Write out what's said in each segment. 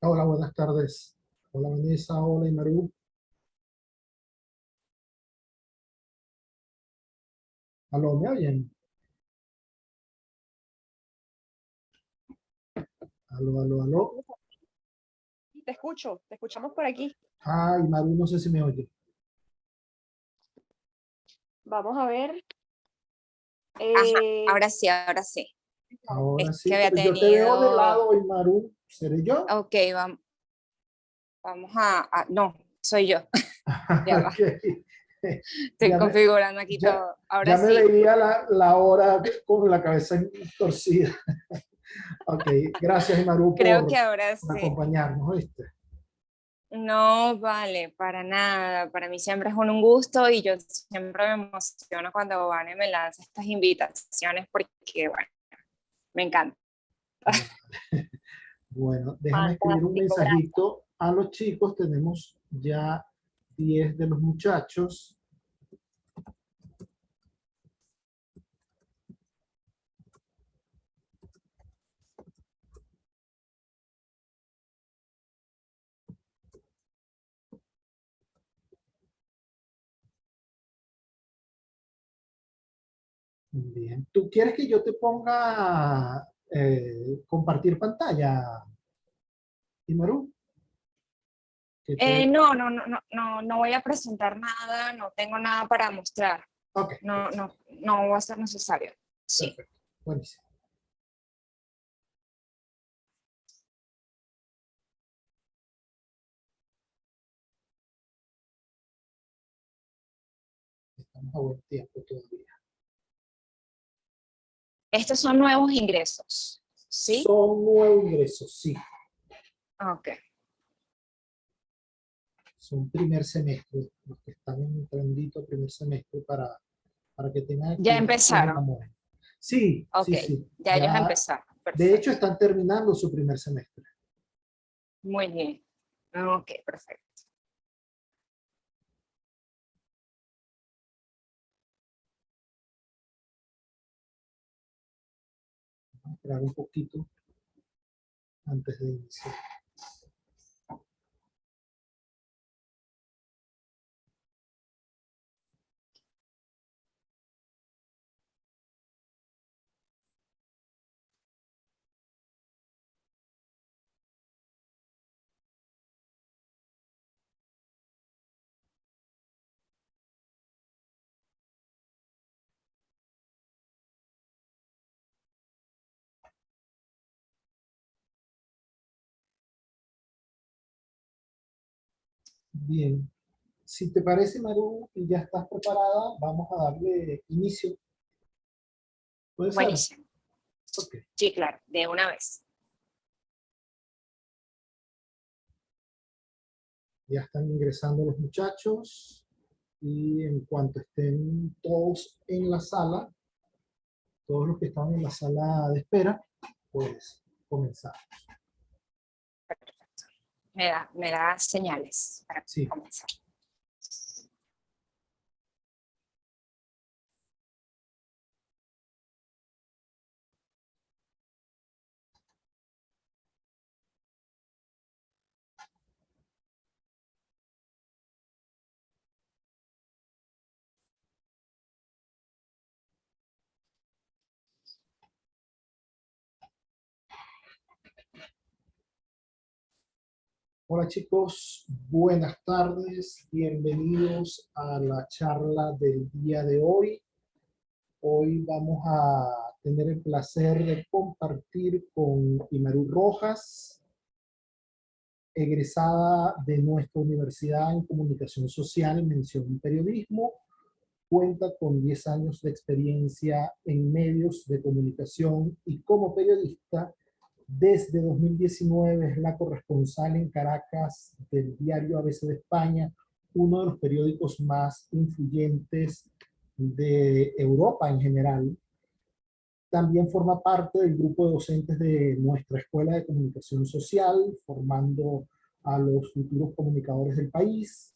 Hola, buenas tardes. Hola, Vanessa. Hola, Maru. ¿Aló, me oyen? ¿Aló, aló, aló? Te escucho, te escuchamos por aquí. Ay, Maru, no sé si me oye. Vamos a ver. Ajá, Eh, ahora sí, ahora sí. Ahora Es sí, que había pero yo te veo de tenido... lado hoy, Maru. ¿Seré yo? Ok, vamos no, soy yo. Ya va, Ok. estoy Ya me, configurando aquí ya, todo. Ahora ya me sí. veía la hora con la cabeza torcida. Ok, gracias, Maru, Creo que por, ahora por sí. acompañarnos, ¿viste? No vale, para nada. Para mí siempre es un gusto y yo siempre me emociono cuando Vane me lanza estas invitaciones porque, bueno, me encanta. Bueno, déjame escribir un Fantástico, gracias. mensajito a los chicos. Tenemos ya 10 de los muchachos. Bien. ¿Tú quieres que yo te ponga compartir pantalla, Imaru? Que te... No voy a presentar nada, no tengo nada para mostrar. Ok, No va a ser necesario. Sí. perfecto. Buenísimo. Estamos a buen tiempo todavía. Estos son nuevos ingresos, ¿sí? Son nuevos ingresos, sí. Ok. Son primer semestre, los que están entrandito primer semestre para que tengan Ya aquí, se empezaron. enamoren. Sí, Ok, sí, sí. ya ellos Ya, empezaron. de hecho, Perfecto. están terminando su primer semestre. Muy bien. Ok, perfecto. Vamos a esperar un poquito antes de iniciar. Bien. Si te parece, Maru, y ya estás preparada, vamos a darle inicio. ¿Puede ser? Buenísimo. Ok. Sí, claro, de una vez. Ya están ingresando los muchachos y en cuanto estén todos en la sala, todos los que están en la sala de espera, pues comenzar. Perfecto. Me da señales para Sí. comenzar. Hola chicos, buenas tardes, bienvenidos a la charla del día de hoy. Hoy vamos a tener el placer de compartir con Imaru Rojas, egresada de nuestra Universidad en Comunicación Social, mención periodismo. Cuenta con 10 años de experiencia en medios de comunicación y como periodista. Desde 2019 es la corresponsal en Caracas del diario ABC de España, uno de los periódicos más influyentes de Europa en general. También forma parte del grupo de docentes de nuestra Escuela de Comunicación Social, formando a los futuros comunicadores del país.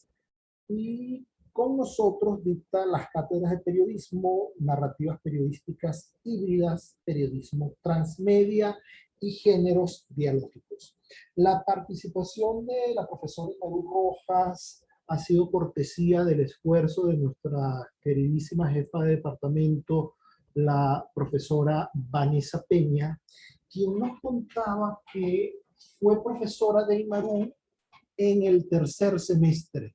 Y con nosotros dicta las cátedras de periodismo, narrativas periodísticas híbridas, periodismo transmedia y géneros dialógicos. La participación de la profesora Maru Rojas ha sido cortesía del esfuerzo de nuestra queridísima jefa de departamento, la profesora Vanessa Peña, quien nos contaba que fue profesora de Imarú en el tercer semestre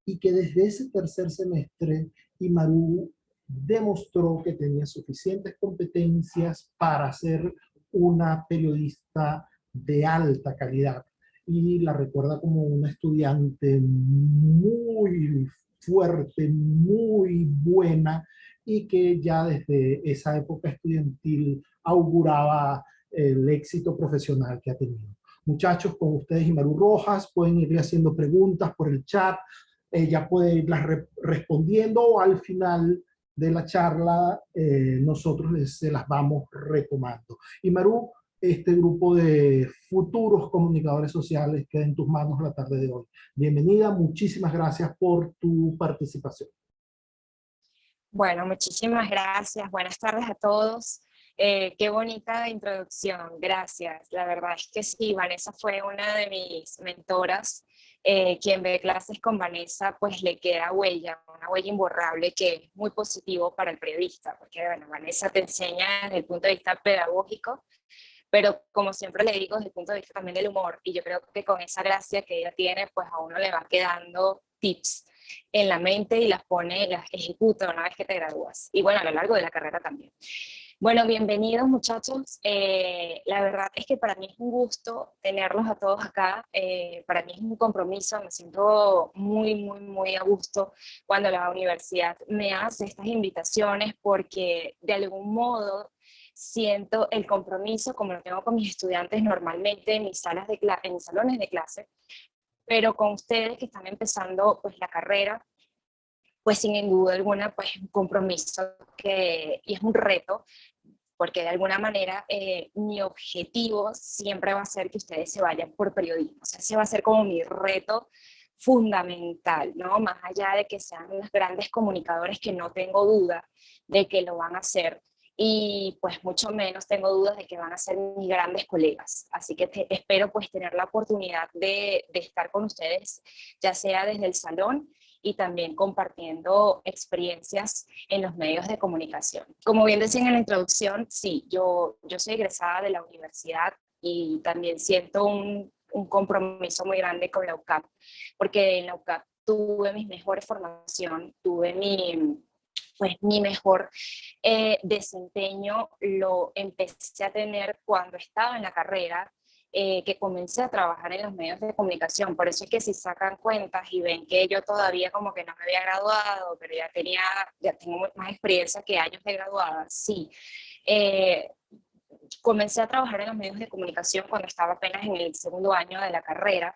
y que desde ese tercer semestre Imarú demostró que tenía suficientes competencias para ser una periodista de alta calidad y la recuerda como una estudiante muy fuerte, muy buena y que ya desde esa época estudiantil auguraba el éxito profesional que ha tenido. Muchachos, con ustedes Imarú Rojas, pueden irle haciendo preguntas por el chat, ella puede irlas respondiendo o al final de la charla nosotros se las vamos retomando. Y Maru, este grupo de futuros comunicadores sociales queda en tus manos la tarde de hoy. Bienvenida, muchísimas gracias por tu participación. Bueno, muchísimas gracias. Buenas tardes a todos. Qué bonita introducción, gracias. La verdad es que sí, Vanessa fue una de mis mentoras. Quien ve clases con Vanessa, pues le queda huella, una huella imborrable que es muy positivo para el periodista, porque bueno, Vanessa te enseña desde el punto de vista pedagógico, pero como siempre le digo, desde el punto de vista también del humor, y yo creo que con esa gracia que ella tiene, pues a uno le va quedando tips en la mente y las pone, las ejecuta una vez que te gradúas, y bueno, a lo largo de la carrera también. Bueno, bienvenidos muchachos. La verdad es que para mí es un gusto tenerlos a todos acá. Para mí es un compromiso, me siento muy a gusto cuando la universidad me hace estas invitaciones porque de algún modo siento el compromiso como lo tengo con mis estudiantes normalmente en mis salas de en mis salones de clase, pero con ustedes que están empezando pues la carrera, pues sin duda alguna pues es un compromiso y es un reto, porque de alguna manera mi objetivo siempre va a ser que ustedes se vayan por periodismo, o sea, ese va a ser como mi reto fundamental, ¿no? Más allá de que sean los grandes comunicadores, que no tengo duda de que lo van a hacer, y pues mucho menos tengo dudas de que van a ser mis grandes colegas, así que espero pues tener la oportunidad de estar con ustedes, ya sea desde el salón y también compartiendo experiencias en los medios de comunicación. Como bien decían en la introducción, sí, yo soy egresada de la universidad y también siento un compromiso muy grande con la UCAP, porque en la UCAP tuve mi mejor formación, tuve mi mejor desempeño, lo empecé a tener cuando estaba en la carrera, que comencé a trabajar en los medios de comunicación. Por eso es que si sacan cuentas y ven que yo todavía como que no me había graduado, pero ya tengo más experiencia que años de graduada, sí. Comencé a trabajar en los medios de comunicación cuando estaba apenas en el segundo año de la carrera.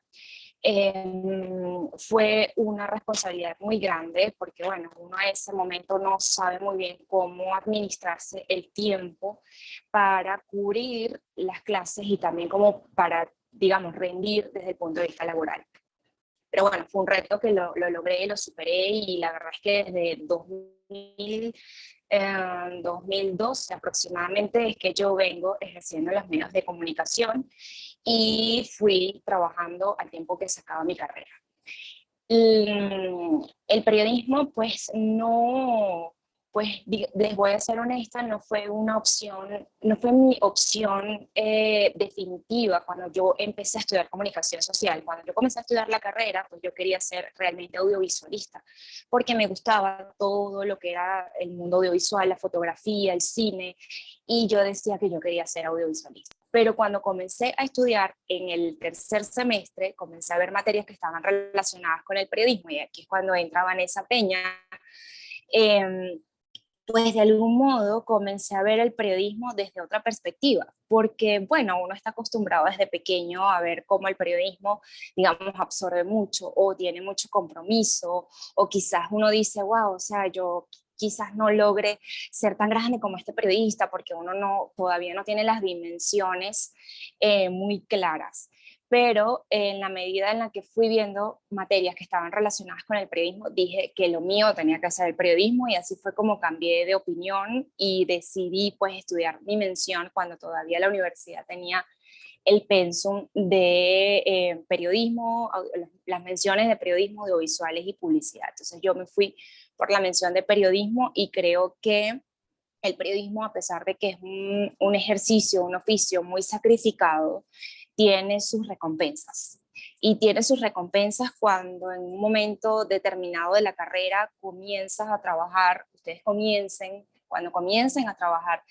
Fue una responsabilidad muy grande porque, bueno, uno a ese momento no sabe muy bien cómo administrarse el tiempo para cubrir las clases y también como para, digamos, rendir desde el punto de vista laboral. Pero bueno, fue un reto que lo logré, lo superé, y la verdad es que desde 2012 aproximadamente es que yo vengo ejerciendo los medios de comunicación y fui trabajando al tiempo que sacaba mi carrera. El periodismo, pues no, pues les voy a ser honesta, no fue una opción, no fue mi opción definitiva cuando yo empecé a estudiar comunicación social. Cuando yo comencé a estudiar la carrera, pues yo quería ser realmente audiovisualista, porque me gustaba todo lo que era el mundo audiovisual, la fotografía, el cine, y yo decía que yo quería ser audiovisualista. Pero cuando comencé a estudiar en el tercer semestre, comencé a ver materias que estaban relacionadas con el periodismo, y aquí es cuando entra Vanessa Peña. Pues de algún modo comencé a ver el periodismo desde otra perspectiva, porque bueno, uno está acostumbrado desde pequeño a ver cómo el periodismo, digamos, absorbe mucho o tiene mucho compromiso, o quizás uno dice, wow, o sea, yo quizás no logre ser tan grande como este periodista, porque uno todavía no tiene las dimensiones muy claras. Pero en la medida en la que fui viendo materias que estaban relacionadas con el periodismo, dije que lo mío tenía que ser el periodismo, y así fue como cambié de opinión y decidí pues estudiar mi mención cuando todavía la universidad tenía el pensum de periodismo, las menciones de periodismo, audiovisuales y publicidad. Entonces yo me fui por la mención de periodismo y creo que el periodismo, a pesar de que es un ejercicio, un oficio muy sacrificado, tiene sus recompensas. Y tiene sus recompensas cuando en un momento determinado de la carrera comienzas a trabajar, cuando comiencen a trabajar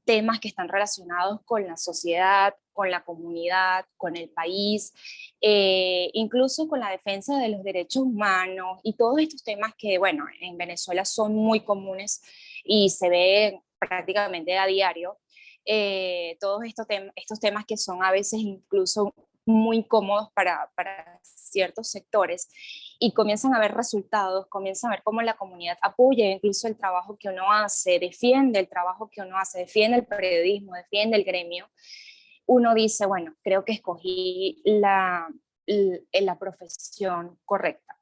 temas que están relacionados con la sociedad, con la comunidad, con el país, incluso con la defensa de los derechos humanos y todos estos temas que, bueno, en Venezuela son muy comunes y se ven prácticamente a diario. Todos estos temas que son a veces incluso muy incómodos para ciertos sectores, y comienzan a ver resultados, comienzan a ver cómo la comunidad apoya incluso el trabajo que uno hace, defiende el trabajo que uno hace, defiende el periodismo, defiende el gremio. Uno dice, bueno, creo que escogí la profesión correcta.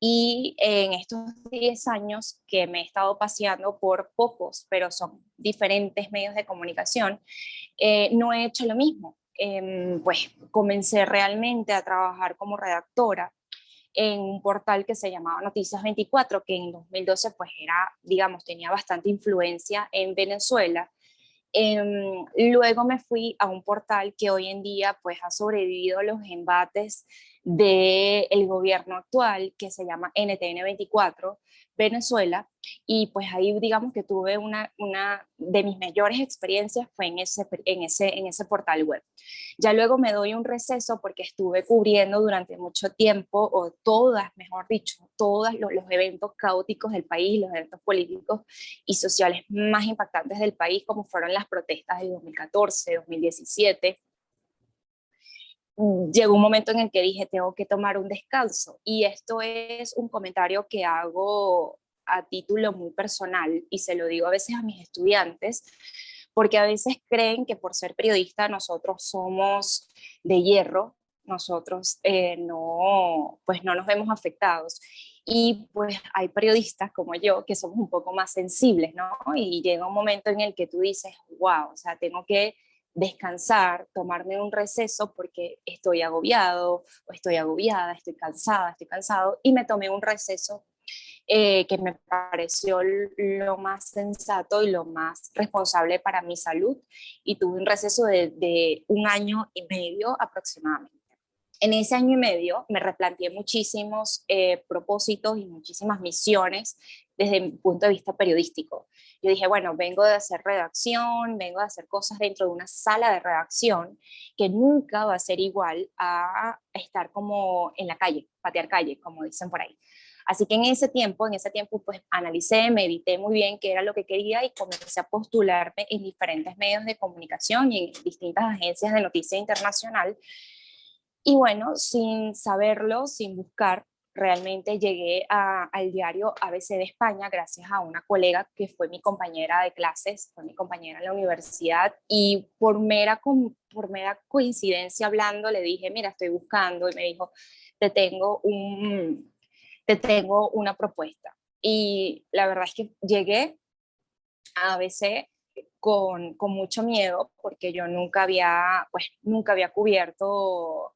Y en estos 10 años que me he estado paseando por pocos, pero son diferentes medios de comunicación, no he hecho lo mismo. Pues comencé realmente a trabajar como redactora en un portal que se llamaba Noticias 24, que en 2012 pues era, digamos, tenía bastante influencia en Venezuela. Luego me fui a un portal que hoy en día pues ha sobrevivido a los embates del gobierno actual, que se llama NTN 24 Venezuela, y pues ahí digamos que tuve una de mis mayores experiencias fue en ese portal web. Ya luego me doy un receso porque estuve cubriendo durante mucho tiempo, o todas, mejor dicho, todos los eventos caóticos del país, los eventos políticos y sociales más impactantes del país, como fueron las protestas de 2014, 2017. Llegó un momento en el que dije, tengo que tomar un descanso. Y esto es un comentario que hago a título muy personal y se lo digo a veces a mis estudiantes, porque a veces creen que por ser periodista nosotros somos de hierro, nosotros pues no nos vemos afectados. Y pues hay periodistas como yo que somos un poco más sensibles, ¿no? Y llega un momento en el que tú dices, wow, o sea, tengo que descansar, tomarme un receso porque estoy agobiado o estoy agobiada, estoy cansada, estoy cansado, y me tomé un receso que me pareció lo más sensato y lo más responsable para mi salud, y tuve un receso de 1 año y medio aproximadamente. En ese año y medio me replanteé muchísimos propósitos y muchísimas misiones desde mi punto de vista periodístico. Yo dije, bueno, vengo de hacer redacción, vengo de hacer cosas dentro de una sala de redacción que nunca va a ser igual a estar como en la calle, patear calle, como dicen por ahí. Así que en ese tiempo pues analicé, medité muy bien qué era lo que quería y comencé a postularme en diferentes medios de comunicación y en distintas agencias de noticia internacional. Y bueno, sin saberlo, sin buscar, realmente llegué al diario ABC de España gracias a una colega que fue mi compañera de clases, fue mi compañera en la universidad, y por mera coincidencia hablando le dije, mira, estoy buscando, y me dijo, te tengo, te tengo una propuesta. Y la verdad es que llegué a ABC con mucho miedo porque yo nunca había cubierto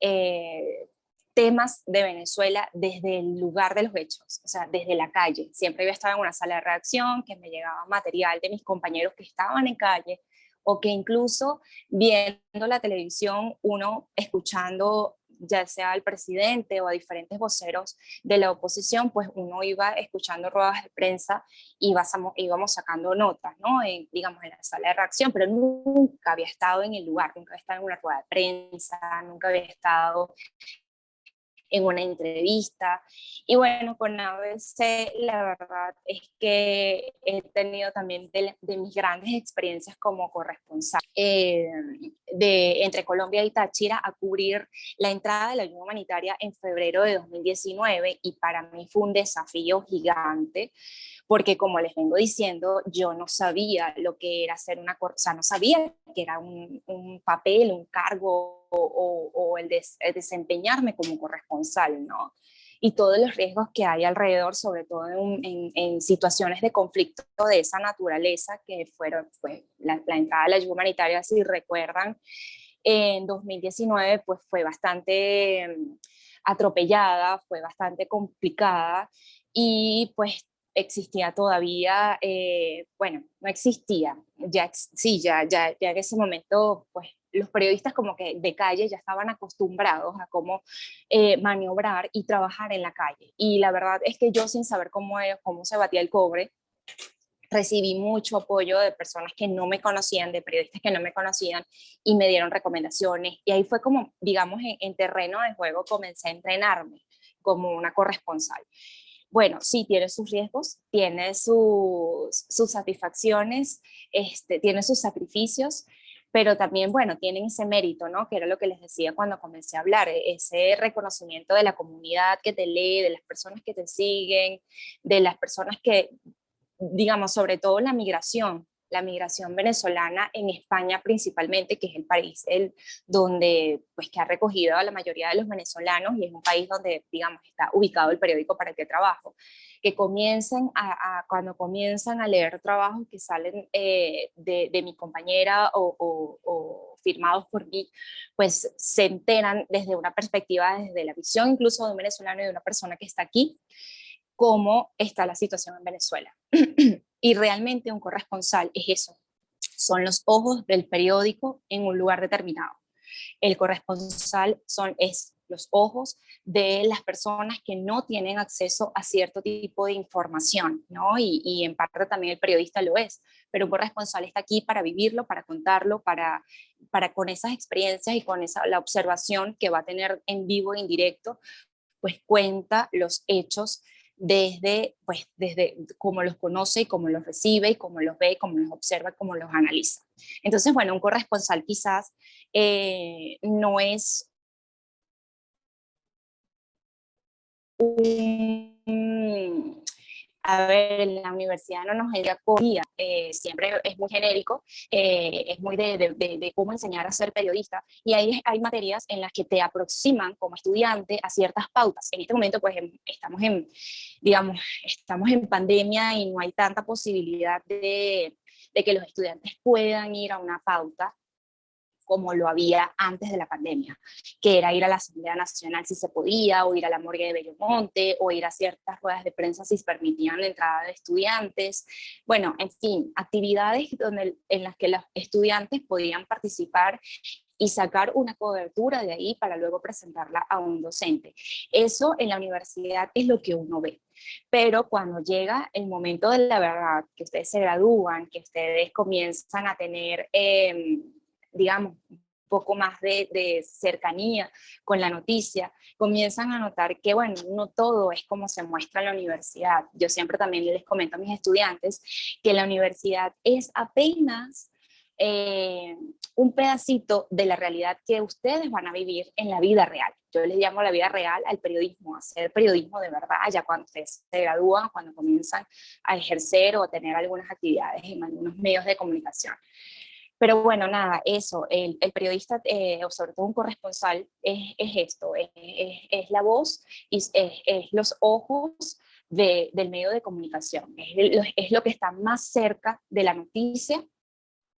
eh, temas de Venezuela desde el lugar de los hechos, o sea, desde la calle. Siempre había estado en una sala de redacción, que me llegaba material de mis compañeros que estaban en calle, o que incluso viendo la televisión, uno escuchando ya sea al presidente o a diferentes voceros de la oposición, pues uno iba escuchando ruedas de prensa y íbamos sacando notas, ¿no? Digamos, en la sala de redacción, pero nunca había estado en el lugar, nunca había estado en una rueda de prensa, nunca había estado en una entrevista. Y bueno, con ABC la verdad es que he tenido también de mis grandes experiencias como corresponsal entre Colombia y Táchira a cubrir la entrada de la ayuda humanitaria en febrero de 2019, y para mí fue un desafío gigante porque, como les vengo diciendo, yo no sabía lo que era hacer o sea, no sabía que era un papel, un cargo o el desempeñarme como corresponsal, ¿no? Y todos los riesgos que hay alrededor, sobre todo en situaciones de conflicto de esa naturaleza, que fue la entrada de la ayuda humanitaria, si recuerdan, En 2019 pues fue bastante atropellada, fue bastante complicada y pues existía todavía, bueno, no existía, sí, ya en ese momento pues los periodistas como que de calle ya estaban acostumbrados a cómo maniobrar y trabajar en la calle. Y la verdad es que yo sin saber cómo se batía el cobre, recibí mucho apoyo de personas que no me conocían, de periodistas que no me conocían y me dieron recomendaciones. Y ahí fue como, digamos, en terreno de juego comencé a entrenarme como una corresponsal. Bueno, sí, tiene sus riesgos, tiene sus satisfacciones, tiene sus sacrificios, pero también, bueno, tienen ese mérito, ¿no? Que era lo que les decía cuando comencé a hablar, ese reconocimiento de la comunidad que te lee, de las personas que te siguen, de las personas que, digamos, sobre todo la migración venezolana en España principalmente, que es el país donde, pues, que ha recogido a la mayoría de los venezolanos y es un país donde, digamos, está ubicado el periódico para el que trabajo, que cuando comienzan a leer trabajos que salen de mi compañera o firmados por mí, pues se enteran desde una perspectiva, desde la visión incluso de un venezolano y de una persona que está aquí, cómo está la situación en Venezuela. Y realmente un corresponsal es eso, son los ojos del periódico en un lugar determinado. El corresponsal es los ojos de las personas que no tienen acceso a cierto tipo de información, ¿no? Y en parte también el periodista lo es, pero un corresponsal está aquí para vivirlo, para contarlo, para con esas experiencias y con la observación que va a tener en vivo e indirecto, pues cuenta los hechos desde cómo los conoce, y cómo los recibe, y cómo los ve, cómo los observa, cómo los analiza. Entonces, bueno, un corresponsal quizás no es un... A ver, en la universidad no nos enseña siempre es muy genérico, es muy de cómo enseñar a ser periodista, y ahí hay materias en las que te aproximan como estudiante a ciertas pautas. En este momento, pues, digamos, estamos en pandemia y no hay tanta posibilidad de que los estudiantes puedan ir a una pauta como lo había antes de la pandemia, que era ir a la Asamblea Nacional si se podía, o ir a la morgue de Bellomonte, o ir a ciertas ruedas de prensa si permitían la entrada de estudiantes. Bueno, en fin, actividades en las que los estudiantes podían participar y sacar una cobertura de ahí para luego presentarla a un docente. Eso en la universidad es lo que uno ve. Pero cuando llega el momento de la verdad, que ustedes se gradúan, que ustedes comienzan a tener digamos, un poco más de cercanía con la noticia, comienzan a notar que, bueno, no todo es como se muestra en la universidad. Yo siempre también les comento a mis estudiantes que la universidad es apenas un pedacito de la realidad que ustedes van a vivir en la vida real. Yo les llamo la vida real al periodismo, a hacer periodismo de verdad, ya cuando ustedes se gradúan, cuando comienzan a ejercer o a tener algunas actividades en algunos medios de comunicación. Pero bueno, nada, eso, el periodista, o sobre todo un corresponsal, es esto, es la voz y es los ojos del medio de comunicación, es lo que está más cerca de la noticia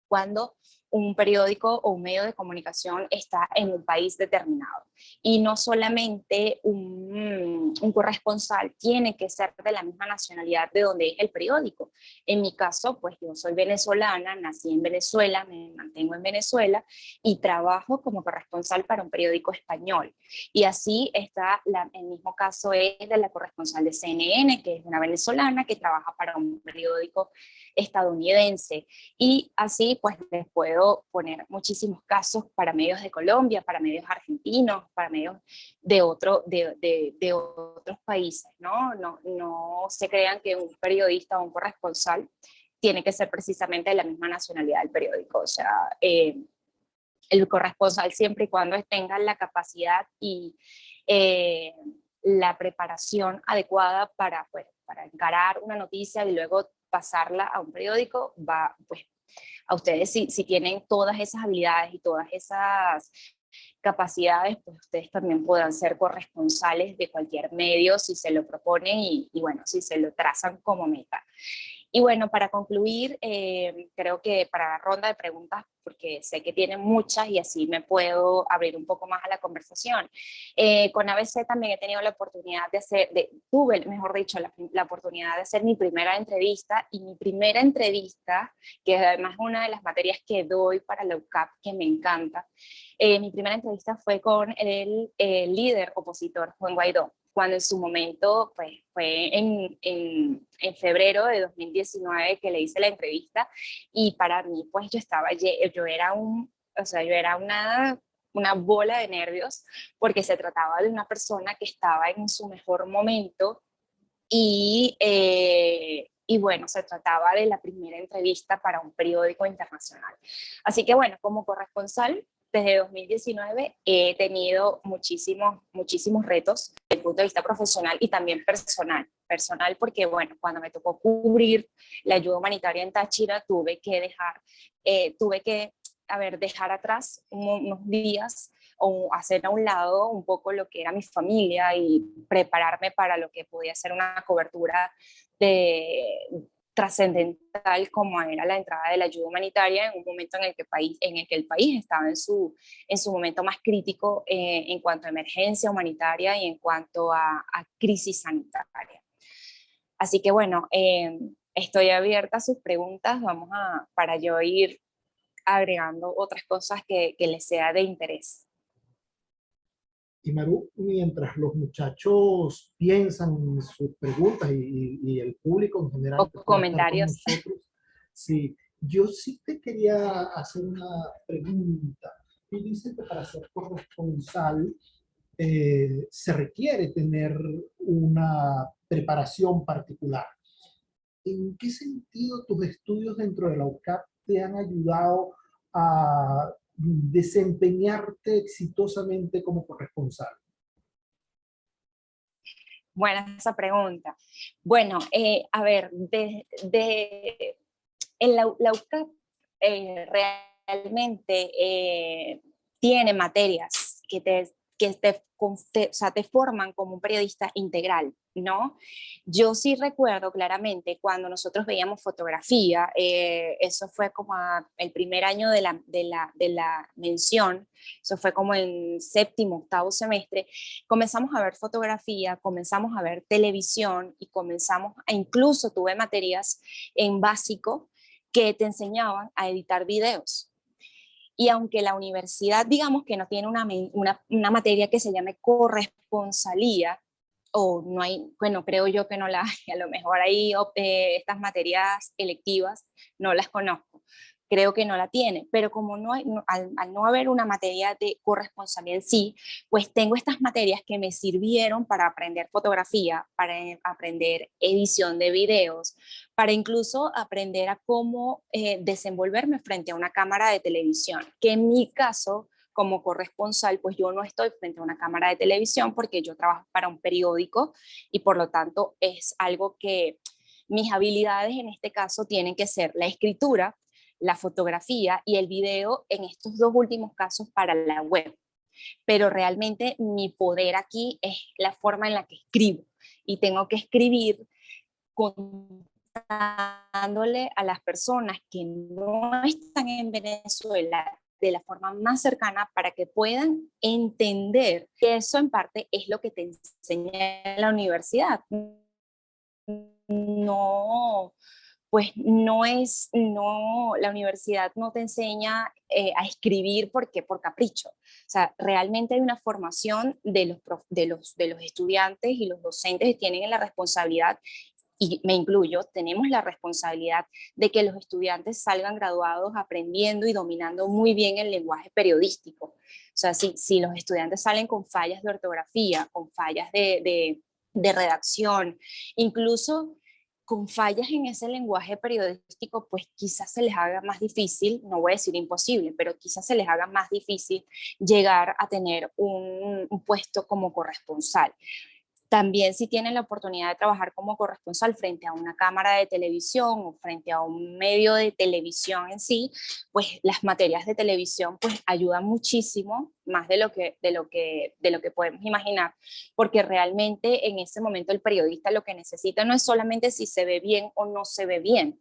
cuando un periódico o un medio de comunicación está en un país determinado. Y no solamente un corresponsal tiene que ser de la misma nacionalidad de donde es el periódico. En mi caso, pues yo soy venezolana, nací en Venezuela, me mantengo en Venezuela y trabajo como corresponsal para un periódico español. Y así está, el mismo caso es de la corresponsal de CNN, que es una venezolana que trabaja para un periódico estadounidense. Y así pues les puedo poner muchísimos casos para medios de Colombia, para medios argentinos, para medios de otros países, ¿no? No se crean que un periodista o un corresponsal tiene que ser precisamente de la misma nacionalidad del periódico. O sea, el corresponsal, siempre y cuando tenga la capacidad y la preparación adecuada para encarar una noticia y luego pasarla a un periódico, va, pues, a ustedes, si tienen todas esas habilidades y todas esas capacidades, pues ustedes también podrán ser corresponsales de cualquier medio si se lo proponen y bueno, si se lo trazan como meta. Y bueno, para concluir, creo que para la ronda de preguntas, porque sé que tienen muchas y así me puedo abrir un poco más a la conversación. Con ABC también he tenido la oportunidad de tuve, mejor dicho, la oportunidad de hacer mi primera entrevista, y mi primera entrevista, que además es una de las materias que doy para la UCAP, que me encanta, mi primera entrevista fue con el líder opositor, Juan Guaidó, cuando en su momento, pues fue en febrero de 2019 que le hice la entrevista, y para mí, pues yo era o sea, yo era una bola de nervios, porque se trataba de una persona que estaba en su mejor momento, y bueno, se trataba de la primera entrevista para un periódico internacional. Así que bueno, como corresponsal, desde 2019 he tenido muchísimos retos desde el punto de vista profesional y también personal. Personal porque, bueno, cuando me tocó cubrir la ayuda humanitaria en Táchira, tuve que dejar atrás unos días, o hacer a un lado un poco lo que era mi familia y prepararme para lo que podía ser una cobertura trascendental, como era la entrada de la ayuda humanitaria en un momento en el que el país estaba en su momento más crítico, en cuanto a emergencia humanitaria y en cuanto a crisis sanitaria. Así que bueno, estoy abierta a sus preguntas, para yo ir agregando otras cosas que les sea de interés. Y Maru, mientras los muchachos piensan en sus preguntas y el público en general O que pueda estar con comentarios. nosotros, sí, yo sí te quería hacer una pregunta. Tú dices que para ser corresponsal se requiere tener una preparación particular. ¿En qué sentido tus estudios dentro de la UCAP te han ayudado a desempeñarte exitosamente como corresponsal? Buena esa pregunta. Bueno, a ver, en la UCAP realmente tiene materias o sea, te forman como un periodista integral, ¿no? Yo sí recuerdo claramente cuando nosotros veíamos fotografía, eso fue como el primer año de la mención, eso fue como en séptimo, octavo semestre, comenzamos a ver fotografía, comenzamos a ver televisión y incluso tuve materias en básico que te enseñaban a editar videos. Y aunque la universidad, digamos que no tiene una materia que se llame corresponsalía, o no hay, bueno, creo yo que no la hay, a lo mejor hay estas materias electivas, no las conozco, creo que no la tiene, pero como al no haber una materia de corresponsalía en sí, pues tengo estas materias que me sirvieron para aprender fotografía, para aprender edición de videos, para incluso aprender a cómo desenvolverme frente a una cámara de televisión, que en mi caso, como corresponsal, pues yo no estoy frente a una cámara de televisión porque yo trabajo para un periódico, y por lo tanto es algo que mis habilidades en este caso tienen que ser la escritura, la fotografía y el video, en estos dos últimos casos para la web. Pero realmente mi poder aquí es la forma en la que escribo, y tengo que escribir contándole a las personas que no están en Venezuela de la forma más cercana, para que puedan entender que eso en parte es lo que te enseña en la universidad. No, pues la universidad no te enseña a escribir por capricho. O sea, realmente hay una formación de los estudiantes, y los docentes tienen la responsabilidad, y me incluyo, tenemos la responsabilidad de que los estudiantes salgan graduados aprendiendo y dominando muy bien el lenguaje periodístico. O sea, si los estudiantes salen con fallas de ortografía, con fallas de redacción, incluso con fallas en ese lenguaje periodístico, pues quizás se les haga más difícil, no voy a decir imposible, pero quizás se les haga más difícil llegar a tener un puesto como corresponsal. También si tienen la oportunidad de trabajar como corresponsal frente a una cámara de televisión o frente a un medio de televisión en sí, pues las materias de televisión pues ayudan muchísimo más de lo que podemos imaginar, porque realmente en ese momento el periodista lo que necesita no es solamente si se ve bien o no se ve bien,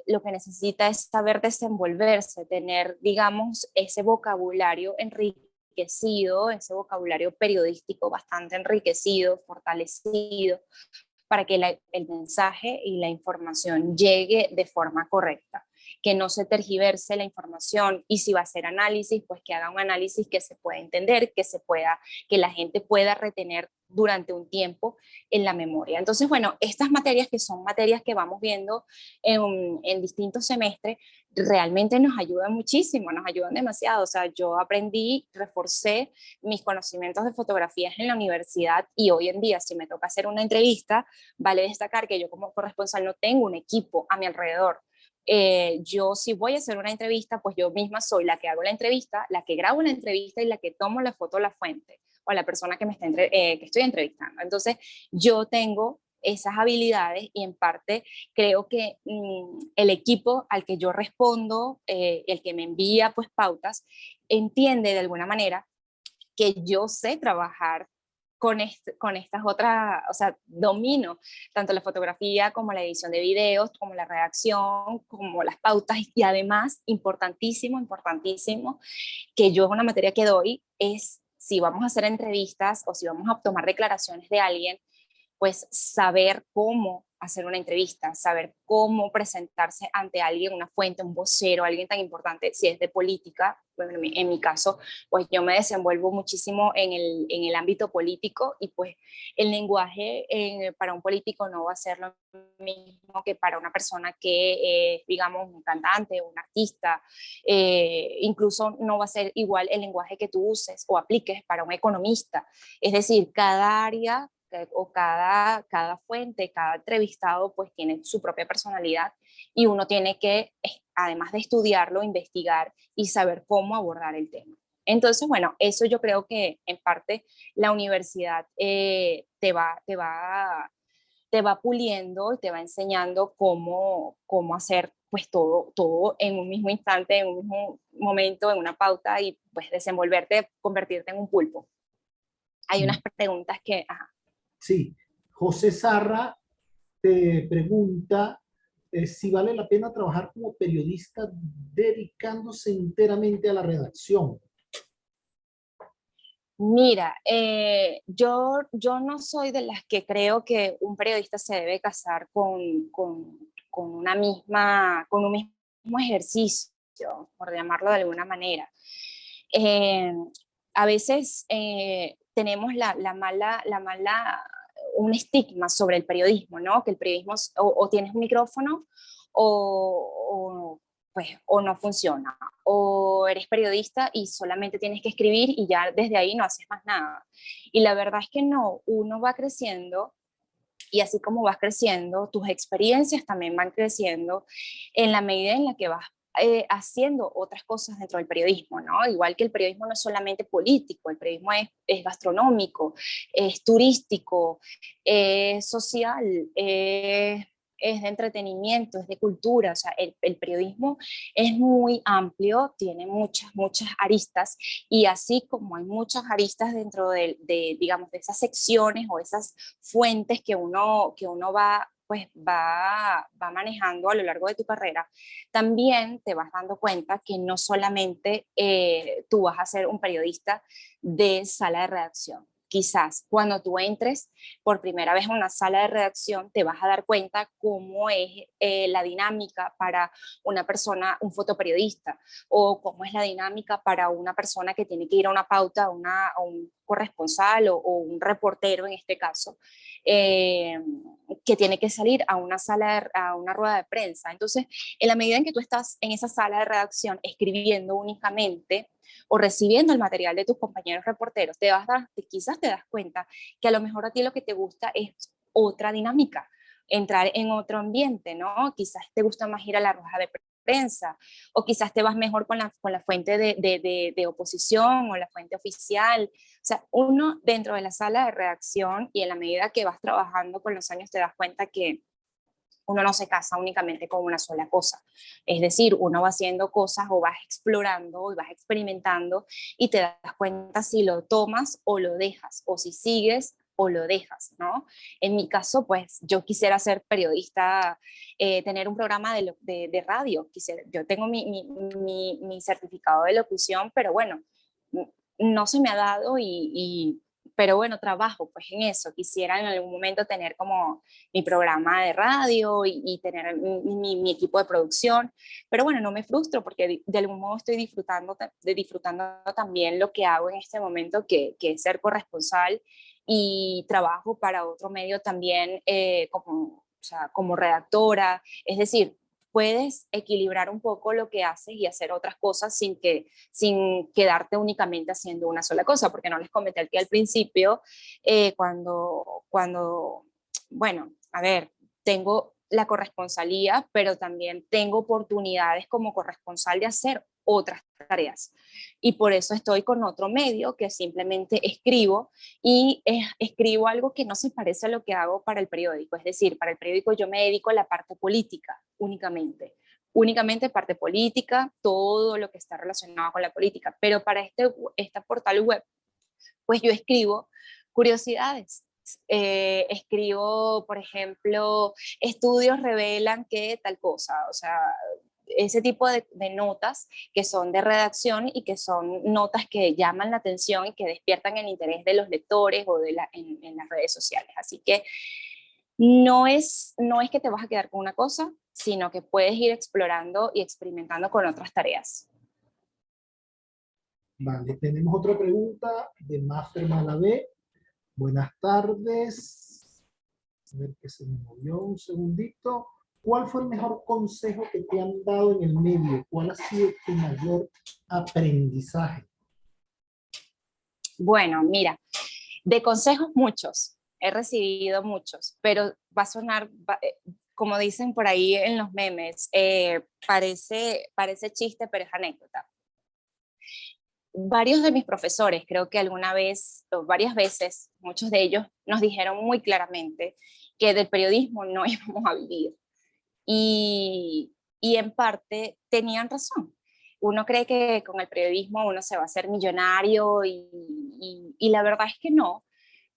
lo que necesita es saber desenvolverse, tener, digamos, ese vocabulario enriquecido, ese vocabulario periodístico bastante enriquecido, fortalecido, para que el mensaje y la información llegue de forma correcta, que no se tergiverse la información, y si va a hacer análisis, pues que haga un análisis que se pueda entender, que la gente pueda retener durante un tiempo en la memoria. Entonces, bueno, estas materias que son materias que vamos viendo en distintos semestres, realmente nos ayudan muchísimo, nos ayudan demasiado. O sea, yo aprendí, reforcé mis conocimientos de fotografías en la universidad, y hoy en día, si me toca hacer una entrevista, vale destacar que yo como corresponsal no tengo un equipo a mi alrededor. Yo si voy a hacer una entrevista, pues yo misma soy la que hago la entrevista, la que grabo la entrevista y la que tomo la foto a la fuente o a la persona que, que estoy entrevistando. Entonces yo tengo esas habilidades, y en parte creo que el equipo al que yo respondo, el que me envía pues pautas, entiende de alguna manera que yo sé trabajar con estas otras, o sea, domino tanto la fotografía como la edición de videos, como la redacción, como las pautas, y además, importantísimo, importantísimo, que yo es una materia que doy, es si vamos a hacer entrevistas o si vamos a tomar declaraciones de alguien, pues saber cómo hacer una entrevista, saber cómo presentarse ante alguien, una fuente, un vocero, alguien tan importante, si es de política. Bueno, en mi caso, pues yo me desenvuelvo muchísimo en el ámbito político, y pues el lenguaje para un político no va a ser lo mismo que para una persona que es, digamos, un cantante, un artista, incluso no va a ser igual el lenguaje que tú uses o apliques para un economista. Es decir, cada área o cada fuente, cada entrevistado, pues tiene su propia personalidad, y uno tiene que, además de estudiarlo, investigar y saber cómo abordar el tema. Entonces, bueno, eso yo creo que en parte la universidad te va puliendo y te va enseñando cómo hacer pues todo en un mismo instante, en un mismo momento, en una pauta, y pues desenvolverte, convertirte en un pulpo. Hay unas preguntas que... Ajá. Sí, José Sarra te pregunta si vale la pena trabajar como periodista dedicándose enteramente a la redacción. Mira, yo no soy de las que creo que un periodista se debe casar con una con un mismo ejercicio, por llamarlo de alguna manera. Eh, a veces tenemos un estigma sobre el periodismo, ¿no? Que el periodismo o tienes un micrófono o no funciona, o eres periodista y solamente tienes que escribir y ya desde ahí no haces más nada. Y la verdad es que no, uno va creciendo, y así como vas creciendo, tus experiencias también van creciendo en la medida en la que vas haciendo otras cosas dentro del periodismo, ¿no? Igual que el periodismo no es solamente político, el periodismo es gastronómico, es turístico, es social, es de entretenimiento, es de cultura. O sea, el periodismo es muy amplio, tiene muchas aristas, y así como hay muchas aristas dentro digamos, de esas secciones o esas fuentes que uno va pues va manejando a lo largo de tu carrera, también te vas dando cuenta que no solamente tú vas a ser un periodista de sala de redacción. Quizás cuando tú entres por primera vez en una sala de redacción te vas a dar cuenta cómo es la dinámica para una persona, un fotoperiodista, o cómo es la dinámica para una persona que tiene que ir a una pauta, a un corresponsal o un reportero en este caso, que tiene que salir a una a una rueda de prensa. Entonces, en la medida en que tú estás en esa sala de redacción escribiendo únicamente o recibiendo el material de tus compañeros reporteros, quizás te das cuenta que a lo mejor a ti lo que te gusta es otra dinámica, entrar en otro ambiente, ¿no? Quizás te gusta más ir a la rueda de prensa, o quizás te vas mejor con la fuente de oposición o la fuente oficial. O sea, uno dentro de la sala de redacción y en la medida que vas trabajando con los años te das cuenta que uno no se casa únicamente con una sola cosa. Es decir, uno va haciendo cosas o vas explorando o vas experimentando y te das cuenta si lo tomas o lo dejas, o si sigues o lo dejas, ¿no? En mi caso, pues yo quisiera ser periodista, tener un programa de radio. Yo tengo mi certificado de locución, pero bueno, no se me ha dado pero bueno, trabajo pues en eso. Quisiera en algún momento tener como mi programa de radio y tener mi equipo de producción, pero bueno, no me frustro porque de algún modo estoy disfrutando también lo que hago en este momento, que es ser corresponsal, y trabajo para otro medio también o sea, como redactora. Es decir, puedes equilibrar un poco lo que haces y hacer otras cosas sin quedarte únicamente haciendo una sola cosa, porque no les comenté aquí al principio, bueno, a ver, tengo la corresponsalía, pero también tengo oportunidades como corresponsal de hacer otras tareas. Y por eso estoy con otro medio que simplemente escribo, y escribo algo que no se parece a lo que hago para el periódico. Es decir, para el periódico yo me dedico a la parte política únicamente parte política, todo lo que está relacionado con la política, pero para este portal web, pues yo escribo curiosidades. Escribo, por ejemplo, estudios revelan que tal cosa, o sea, ese tipo de notas que son de redacción y que son notas que llaman la atención y que despiertan el interés de los lectores o en las redes sociales. Así que no es que te vas a quedar con una cosa, sino que puedes ir explorando y experimentando con otras tareas. Vale, tenemos otra pregunta de Mafer Malavé. Buenas tardes. A ver que se me movió un segundito. ¿Cuál fue el mejor consejo que te han dado en el medio? ¿Cuál ha sido tu mayor aprendizaje? Bueno, mira, de consejos muchos, he recibido muchos, pero va a sonar, como dicen por ahí en los memes, parece chiste, pero es anécdota. Varios de mis profesores, creo que alguna vez o varias veces, muchos de ellos nos dijeron muy claramente que del periodismo no íbamos a vivir. Y en parte tenían razón. Uno cree que con el periodismo uno se va a hacer millonario y la verdad es que no,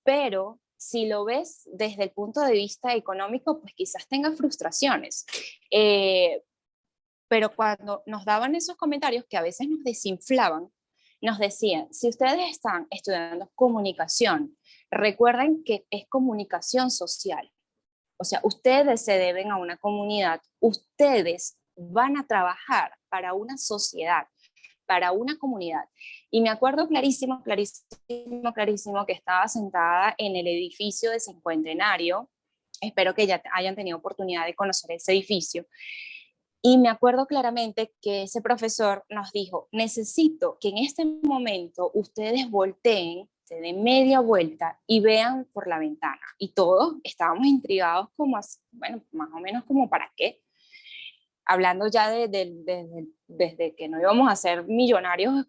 pero si lo ves desde el punto de vista económico, pues quizás tenga frustraciones. Pero cuando nos daban esos comentarios que a veces nos desinflaban, nos decían, si ustedes están estudiando comunicación, recuerden que es comunicación social. O sea, ustedes se deben a una comunidad, ustedes van a trabajar para una sociedad, para una comunidad. Y me acuerdo clarísimo que estaba sentada en el edificio de Cincuentenario. Espero que ya hayan tenido oportunidad de conocer ese edificio. Y me acuerdo claramente que ese profesor nos dijo, necesito que en este momento ustedes volteen, se den media vuelta y vean por la ventana. Y todos estábamos intrigados como, bueno, más o menos como para qué. Hablando ya desde que no íbamos a ser millonarios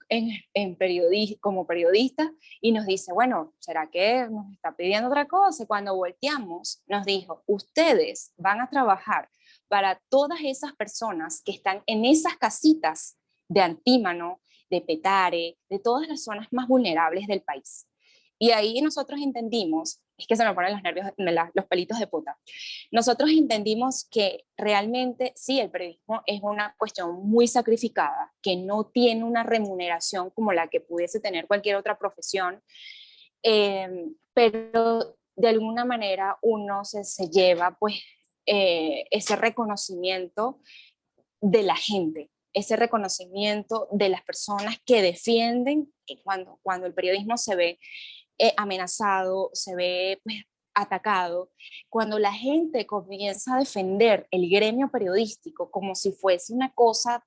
como periodistas, y nos dice, bueno, ¿será que nos está pidiendo otra cosa? Y cuando volteamos, nos dijo, ustedes van a trabajar para todas esas personas que están en esas casitas de Antímano, de Petare, de todas las zonas más vulnerables del país. Y ahí nosotros entendimos, es que se me ponen los nervios, los pelitos de punta. Nosotros entendimos que realmente sí, el periodismo es una cuestión muy sacrificada, que no tiene una remuneración como la que pudiese tener cualquier otra profesión, pero de alguna manera uno se lleva pues ese reconocimiento de la gente, ese reconocimiento de las personas que defienden cuando el periodismo se ve amenazado, se ve pues, atacado, cuando la gente comienza a defender el gremio periodístico como si fuese una cosa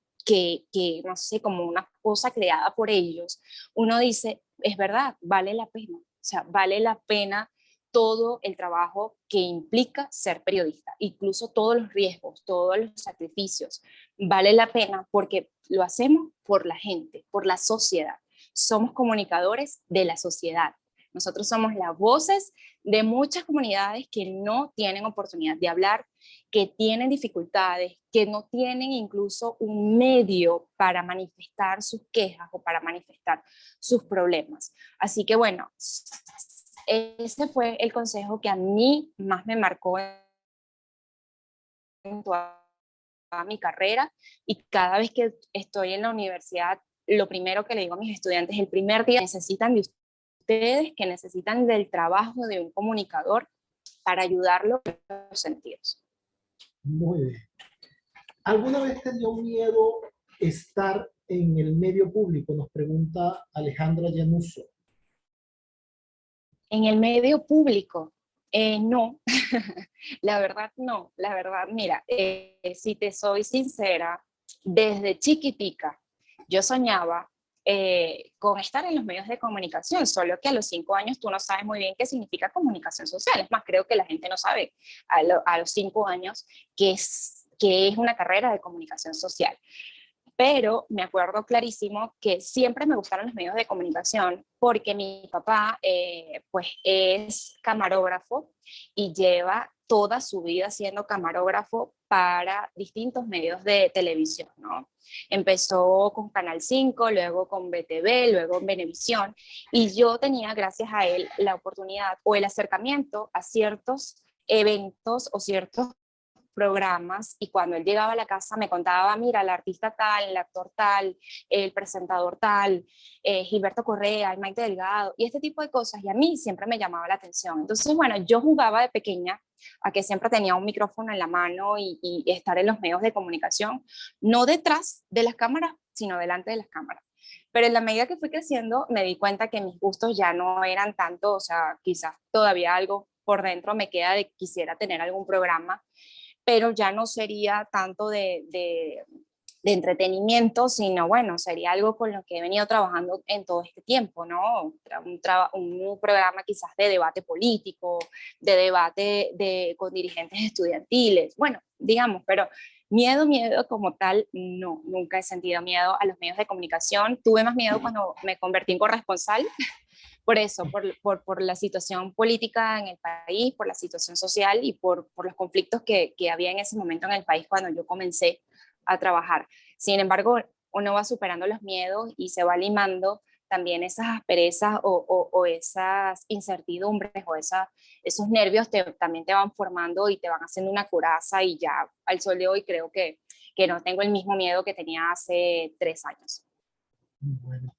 no sé, como una cosa creada por ellos, uno dice, es verdad, vale la pena, o sea, vale la pena todo el trabajo que implica ser periodista, incluso todos los riesgos, todos los sacrificios, vale la pena porque lo hacemos por la gente, por la sociedad. Somos comunicadores de la sociedad. Nosotros somos las voces de muchas comunidades que no tienen oportunidad de hablar, que tienen dificultades, que no tienen incluso un medio para manifestar sus quejas o para manifestar sus problemas. Así que bueno, ese fue el consejo que a mí más me marcó en toda mi carrera, y cada vez que estoy en la universidad, lo primero que le digo a mis estudiantes, el primer día necesitan de ustedes, que necesitan del trabajo de un comunicador para ayudarlo en los sentidos. Muy bien. ¿Alguna vez te dio miedo estar en el medio público? Nos pregunta Alejandra Llanuso. En el medio público, no, la verdad no, la verdad, mira, si te soy sincera, desde chiquitica yo soñaba con estar en los medios de comunicación, solo que a los 5 años tú no sabes muy bien qué significa comunicación social. Es más, creo que la gente no sabe a los 5 años qué es una carrera de comunicación social. Pero me acuerdo clarísimo que siempre me gustaron los medios de comunicación porque mi papá pues es camarógrafo y lleva toda su vida siendo camarógrafo para distintos medios de televisión, ¿no? Empezó con Canal 5, luego con BTV, luego en Venevisión, y yo tenía, gracias a él, la oportunidad o el acercamiento a ciertos eventos o ciertos programas, y cuando él llegaba a la casa me contaba, mira, el artista tal, el actor tal, el presentador tal, Gilberto Correa, el Maite Delgado, y este tipo de cosas, y a mí siempre me llamaba la atención. Entonces, bueno, yo jugaba de pequeña a que siempre tenía un micrófono en la mano y estar en los medios de comunicación, no detrás de las cámaras, sino delante de las cámaras. Pero en la medida que fui creciendo, me di cuenta que mis gustos ya no eran tanto, o sea, quizás todavía algo por dentro me queda de quisiera tener algún programa, pero ya no sería tanto de entretenimiento, sino bueno, sería algo con lo que he venido trabajando en todo este tiempo, ¿no? Un programa quizás de debate político, de debate con dirigentes estudiantiles, bueno, digamos, pero miedo como tal, no, nunca he sentido miedo a los medios de comunicación. Tuve más miedo cuando me convertí en corresponsal, por eso, por la situación política en el país, por la situación social y por los conflictos que había en ese momento en el país cuando yo comencé a trabajar. Sin embargo, uno va superando los miedos y se va limando también esas asperezas o esas incertidumbres o esos nervios también te van formando y te van haciendo una coraza, y ya al sol de hoy creo que no tengo el mismo miedo que tenía hace 3 años. Bueno,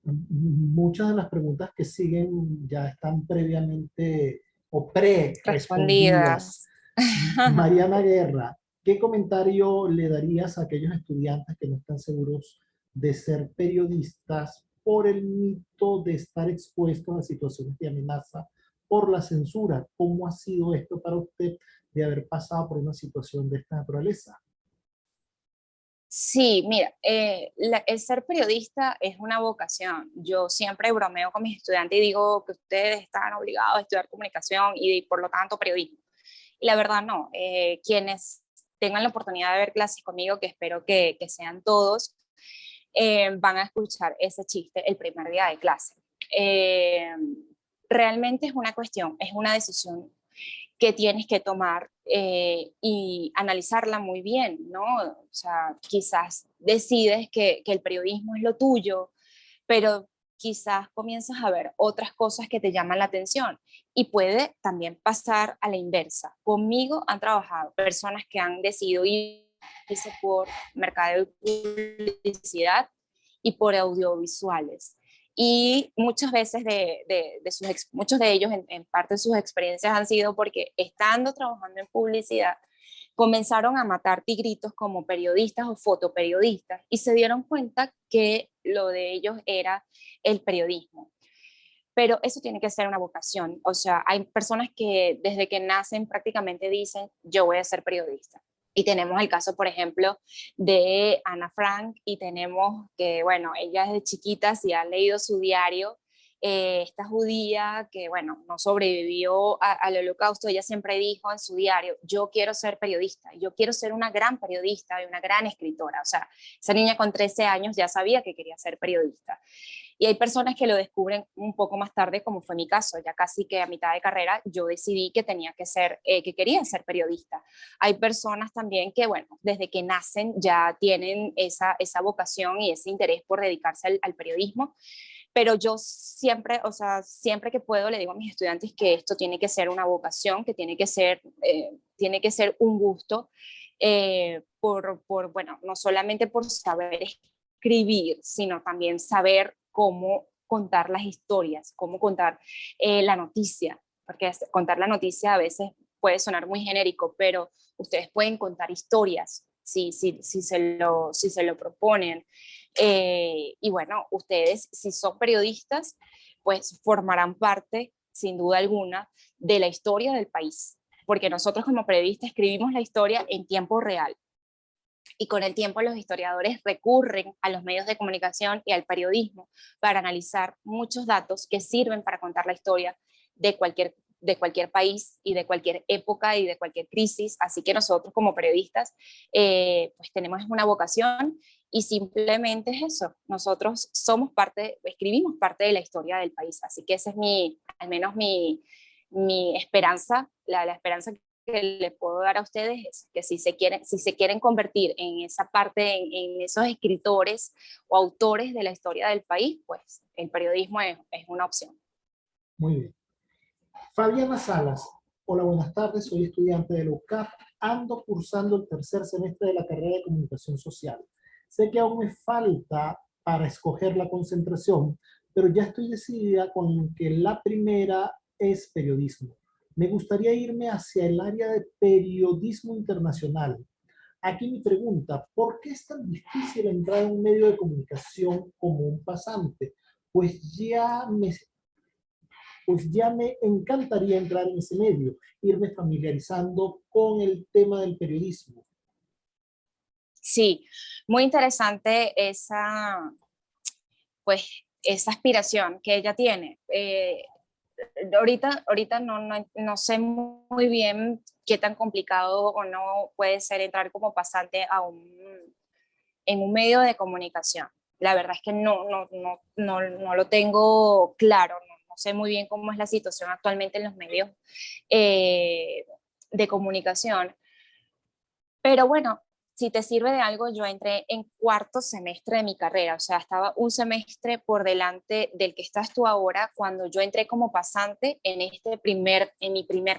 muchas de las preguntas que siguen ya están previamente o pre-respondidas. Respondidas. Mariana Guerra, ¿qué comentario le darías a aquellos estudiantes que no están seguros de ser periodistas por el mito de estar expuestos a situaciones de amenaza por la censura? ¿Cómo ha sido esto para usted de haber pasado por una situación de esta naturaleza? Sí, mira, el ser periodista es una vocación. Yo siempre bromeo con mis estudiantes y digo que ustedes están obligados a estudiar comunicación y por lo tanto periodismo. Y la verdad no, quienes tengan la oportunidad de ver clases conmigo, que espero que sean todos, van a escuchar ese chiste el primer día de clase. Eh, Realmente es una cuestión, es una decisión que tienes que tomar y analizarla muy bien, ¿no? O sea, quizás decides que el periodismo es lo tuyo, pero quizás comienzas a ver otras cosas que te llaman la atención, y puede también pasar a la inversa. Conmigo han trabajado personas que han decidido irse por mercado de publicidad y por audiovisuales. Y muchas veces muchos de ellos en parte de sus experiencias han sido porque estando trabajando en publicidad comenzaron a matar tigritos como periodistas o fotoperiodistas y se dieron cuenta que lo de ellos era el periodismo. Pero eso tiene que ser una vocación. O sea, hay personas que desde que nacen prácticamente dicen, yo voy a ser periodista. Y tenemos el caso, por ejemplo, de Ana Frank, y tenemos que, bueno, ella desde chiquita, si ha leído su diario, esta judía que, bueno, no sobrevivió al holocausto. Ella siempre dijo en su diario, yo quiero ser periodista, yo quiero ser una gran periodista y una gran escritora. O sea, esa niña con 13 años ya sabía que quería ser periodista. Y hay personas que lo descubren un poco más tarde, como fue mi caso, ya casi que a mitad de carrera yo decidí que tenía que ser, que quería ser periodista. Hay personas también que, bueno, desde que nacen ya tienen esa vocación y ese interés por dedicarse al periodismo, pero yo siempre, o sea, siempre que puedo le digo a mis estudiantes que esto tiene que ser una vocación, que tiene que ser un gusto, bueno, no solamente por saber escribir, sino también saber cómo contar las historias, cómo contar la noticia, porque contar la noticia a veces puede sonar muy genérico, pero ustedes pueden contar historias si se lo proponen. Y bueno, ustedes, si son periodistas, pues formarán parte, sin duda alguna, de la historia del país, porque nosotros como periodistas escribimos la historia en tiempo real. Y con el tiempo los historiadores recurren a los medios de comunicación y al periodismo para analizar muchos datos que sirven para contar la historia de cualquier país y de cualquier época y de cualquier crisis. Así que nosotros como periodistas pues tenemos una vocación y simplemente es eso. Nosotros escribimos parte de la historia del país. Así que esa es al menos mi esperanza, la esperanza que le puedo dar a ustedes es que si se quieren convertir en esa parte, en esos escritores o autores de la historia del país, pues el periodismo es una opción. Muy bien. Fabiana Salas, hola, buenas tardes, soy estudiante de la UCAP, ando cursando el tercer semestre de la carrera de Comunicación Social. Sé que aún me falta para escoger la concentración, pero ya estoy decidida con que la primera es periodismo. Me gustaría irme hacia el área de periodismo internacional. Aquí mi pregunta, ¿por qué es tan difícil entrar en un medio de comunicación como un pasante? Pues ya me encantaría entrar en ese medio, irme familiarizando con el tema del periodismo. Sí, muy interesante esa aspiración que ella tiene. Ahorita no sé muy bien qué tan complicado o no puede ser entrar como pasante en un medio de comunicación. La verdad es que no lo tengo claro, no sé muy bien cómo es la situación actualmente en los medios de comunicación. Pero bueno, si te sirve de algo, yo entré en cuarto semestre de mi carrera, o sea, estaba un semestre por delante del que estás tú ahora cuando yo entré como pasante en mi primer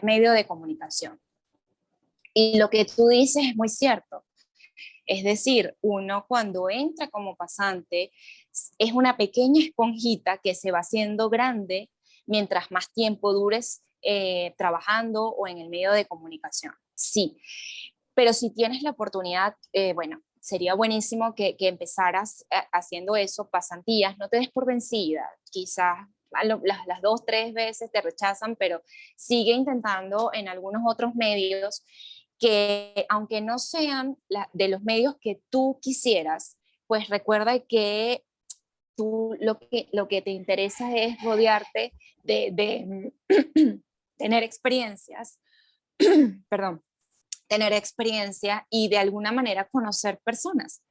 medio de comunicación. Y lo que tú dices es muy cierto. Es decir, uno cuando entra como pasante es una pequeña esponjita que se va haciendo grande mientras más tiempo dures trabajando o en el medio de comunicación. Sí, pero si tienes la oportunidad, bueno, sería buenísimo que empezaras haciendo eso, pasantías, no te des por vencida, quizás las 2, 3 veces te rechazan, pero sigue intentando en algunos otros medios que aunque no sean de los medios que tú quisieras, pues recuerda que tú lo que te interesa es rodearte de tener experiencias, perdón, tener experiencia y de alguna manera conocer personas.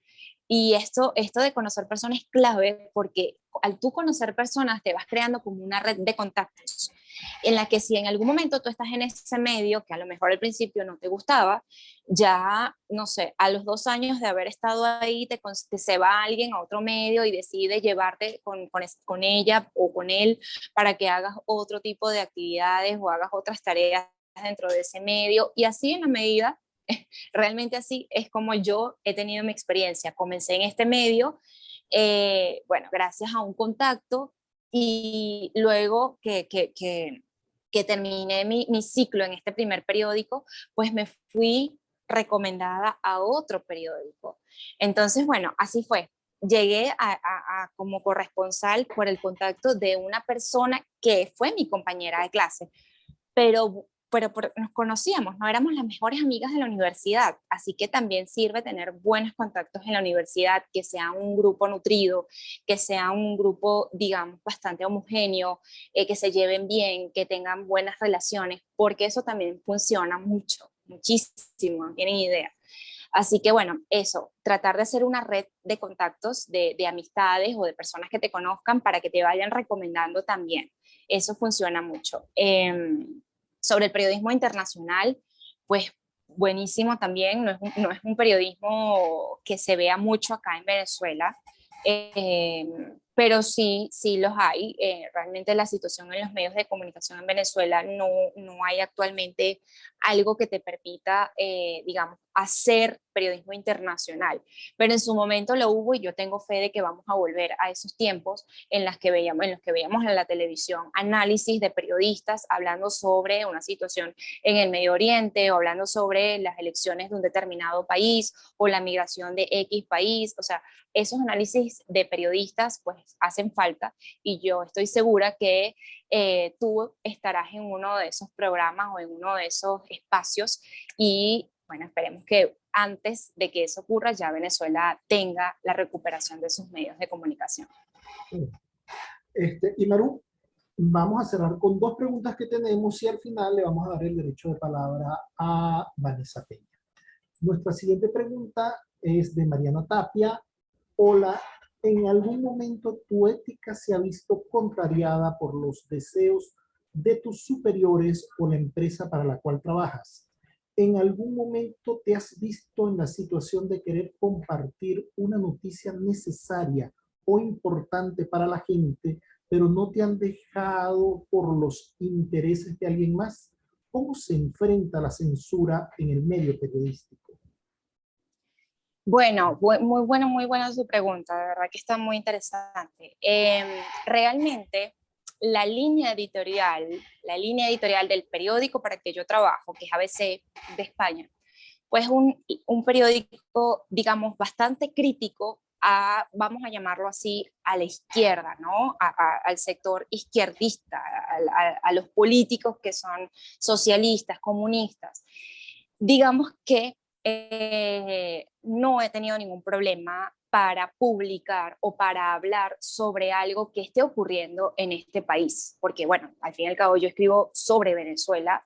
Y esto de conocer personas es clave porque al tú conocer personas te vas creando como una red de contactos en la que si en algún momento tú estás en ese medio que a lo mejor al principio no te gustaba, ya, no sé, a los 2 años de haber estado ahí se va alguien a otro medio y decide llevarte con ella o con él para que hagas otro tipo de actividades o hagas otras tareas dentro de ese medio y así en la medida realmente así es como yo he tenido mi experiencia. Comencé en este medio, bueno, gracias a un contacto y luego que terminé mi ciclo en este primer periódico, pues me fui recomendada a otro periódico. Entonces, bueno, así fue. Llegué como corresponsal por el contacto de una persona que fue mi compañera de clase, pero nos conocíamos, no éramos las mejores amigas de la universidad, así que también sirve tener buenos contactos en la universidad, que sea un grupo nutrido, que sea un grupo, digamos, bastante homogéneo, que se lleven bien, que tengan buenas relaciones, porque eso también funciona mucho, muchísimo, no tienen idea. Así que bueno, eso, tratar de hacer una red de contactos, de amistades o de personas que te conozcan para que te vayan recomendando también. Eso funciona mucho. Sobre el periodismo internacional, pues buenísimo también, no es un periodismo que se vea mucho acá en Venezuela, eh, pero sí, sí los hay. Realmente la situación en los medios de comunicación en Venezuela no hay actualmente algo que te permita, digamos, hacer periodismo internacional, pero en su momento lo hubo y yo tengo fe de que vamos a volver a esos tiempos en los que veíamos en la televisión análisis de periodistas hablando sobre una situación en el Medio Oriente o hablando sobre las elecciones de un determinado país o la migración de X país. O sea, esos análisis de periodistas pues hacen falta y yo estoy segura que tú estarás en uno de esos programas o en uno de esos espacios y bueno, esperemos que antes de que eso ocurra ya Venezuela tenga la recuperación de sus medios de comunicación. Y Maru, vamos a cerrar con dos preguntas que tenemos y al final le vamos a dar el derecho de palabra a Vanessa Peña. Nuestra siguiente pregunta es de Mariana Tapia. Hola, ¿en algún momento tu ética se ha visto contrariada por los deseos de tus superiores o la empresa para la cual trabajas? ¿En algún momento te has visto en la situación de querer compartir una noticia necesaria o importante para la gente, pero no te han dejado por los intereses de alguien más? ¿Cómo se enfrenta la censura en el medio periodístico? Bueno, muy buena su pregunta, de verdad que está muy interesante. Realmente la línea editorial del periódico para el que yo trabajo, que es ABC de España, pues un periódico, digamos, bastante crítico a, vamos a llamarlo así, a la izquierda, ¿no? Al sector izquierdista, a los políticos que son socialistas, comunistas. Digamos que no he tenido ningún problema para publicar o para hablar sobre algo que esté ocurriendo en este país, porque bueno, al fin y al cabo yo escribo sobre Venezuela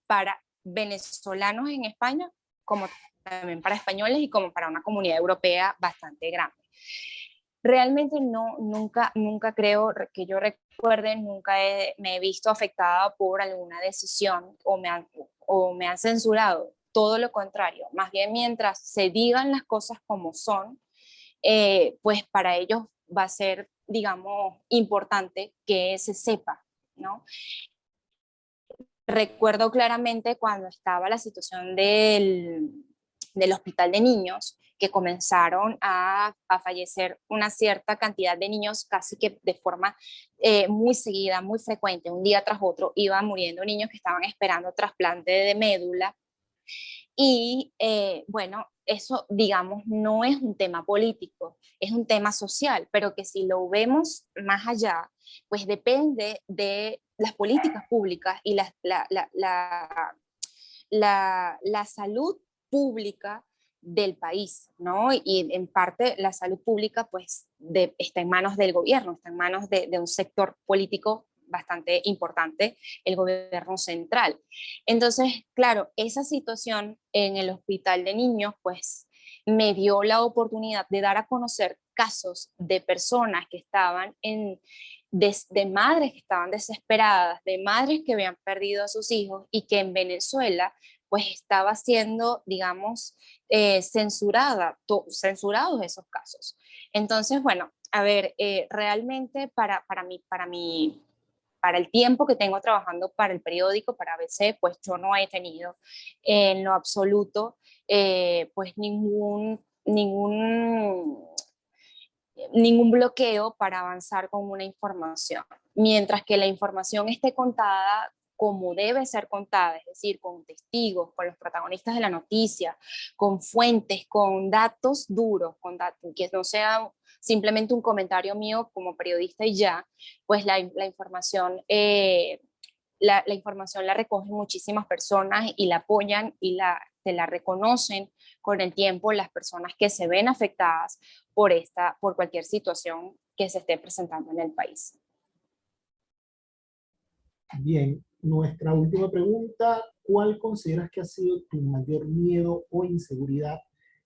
para venezolanos en España, como también para españoles y como para una comunidad europea bastante grande. Realmente nunca creo que yo recuerde, me he visto afectada por alguna decisión o me han censurado. Todo lo contrario, más bien mientras se digan las cosas como son, pues para ellos va a ser, digamos, importante que se sepa, ¿no? Recuerdo claramente cuando estaba la situación del hospital de niños, que comenzaron a fallecer una cierta cantidad de niños casi que de forma muy seguida, muy frecuente, un día tras otro, iban muriendo niños que estaban esperando trasplante de médula. Y bueno, eso, digamos, no es un tema político, es un tema social, pero que si lo vemos más allá, pues depende de las políticas públicas y la salud pública del país, ¿no? Y en parte la salud pública pues está en manos del gobierno, está en manos de un sector político bastante importante, el gobierno central. Entonces, claro, esa situación en el hospital de niños pues me dio la oportunidad de dar a conocer casos de personas que estaban de madres que estaban desesperadas, de madres que habían perdido a sus hijos y que en Venezuela pues estaba siendo, digamos, censurados esos casos. Entonces, bueno, a ver, realmente para el tiempo que tengo trabajando para el periódico, para ABC, pues yo no he tenido en lo absoluto pues ningún bloqueo para avanzar con una información. Mientras que la información esté contada como debe ser contada, es decir, con testigos, con los protagonistas de la noticia, con fuentes, con datos duros, con datos, que no sea simplemente un comentario mío como periodista y ya, pues la información la información la recogen muchísimas personas y la apoyan y te la reconocen con el tiempo las personas que se ven afectadas por cualquier situación que se esté presentando en el país. Bien, nuestra última pregunta, ¿cuál consideras que ha sido tu mayor miedo o inseguridad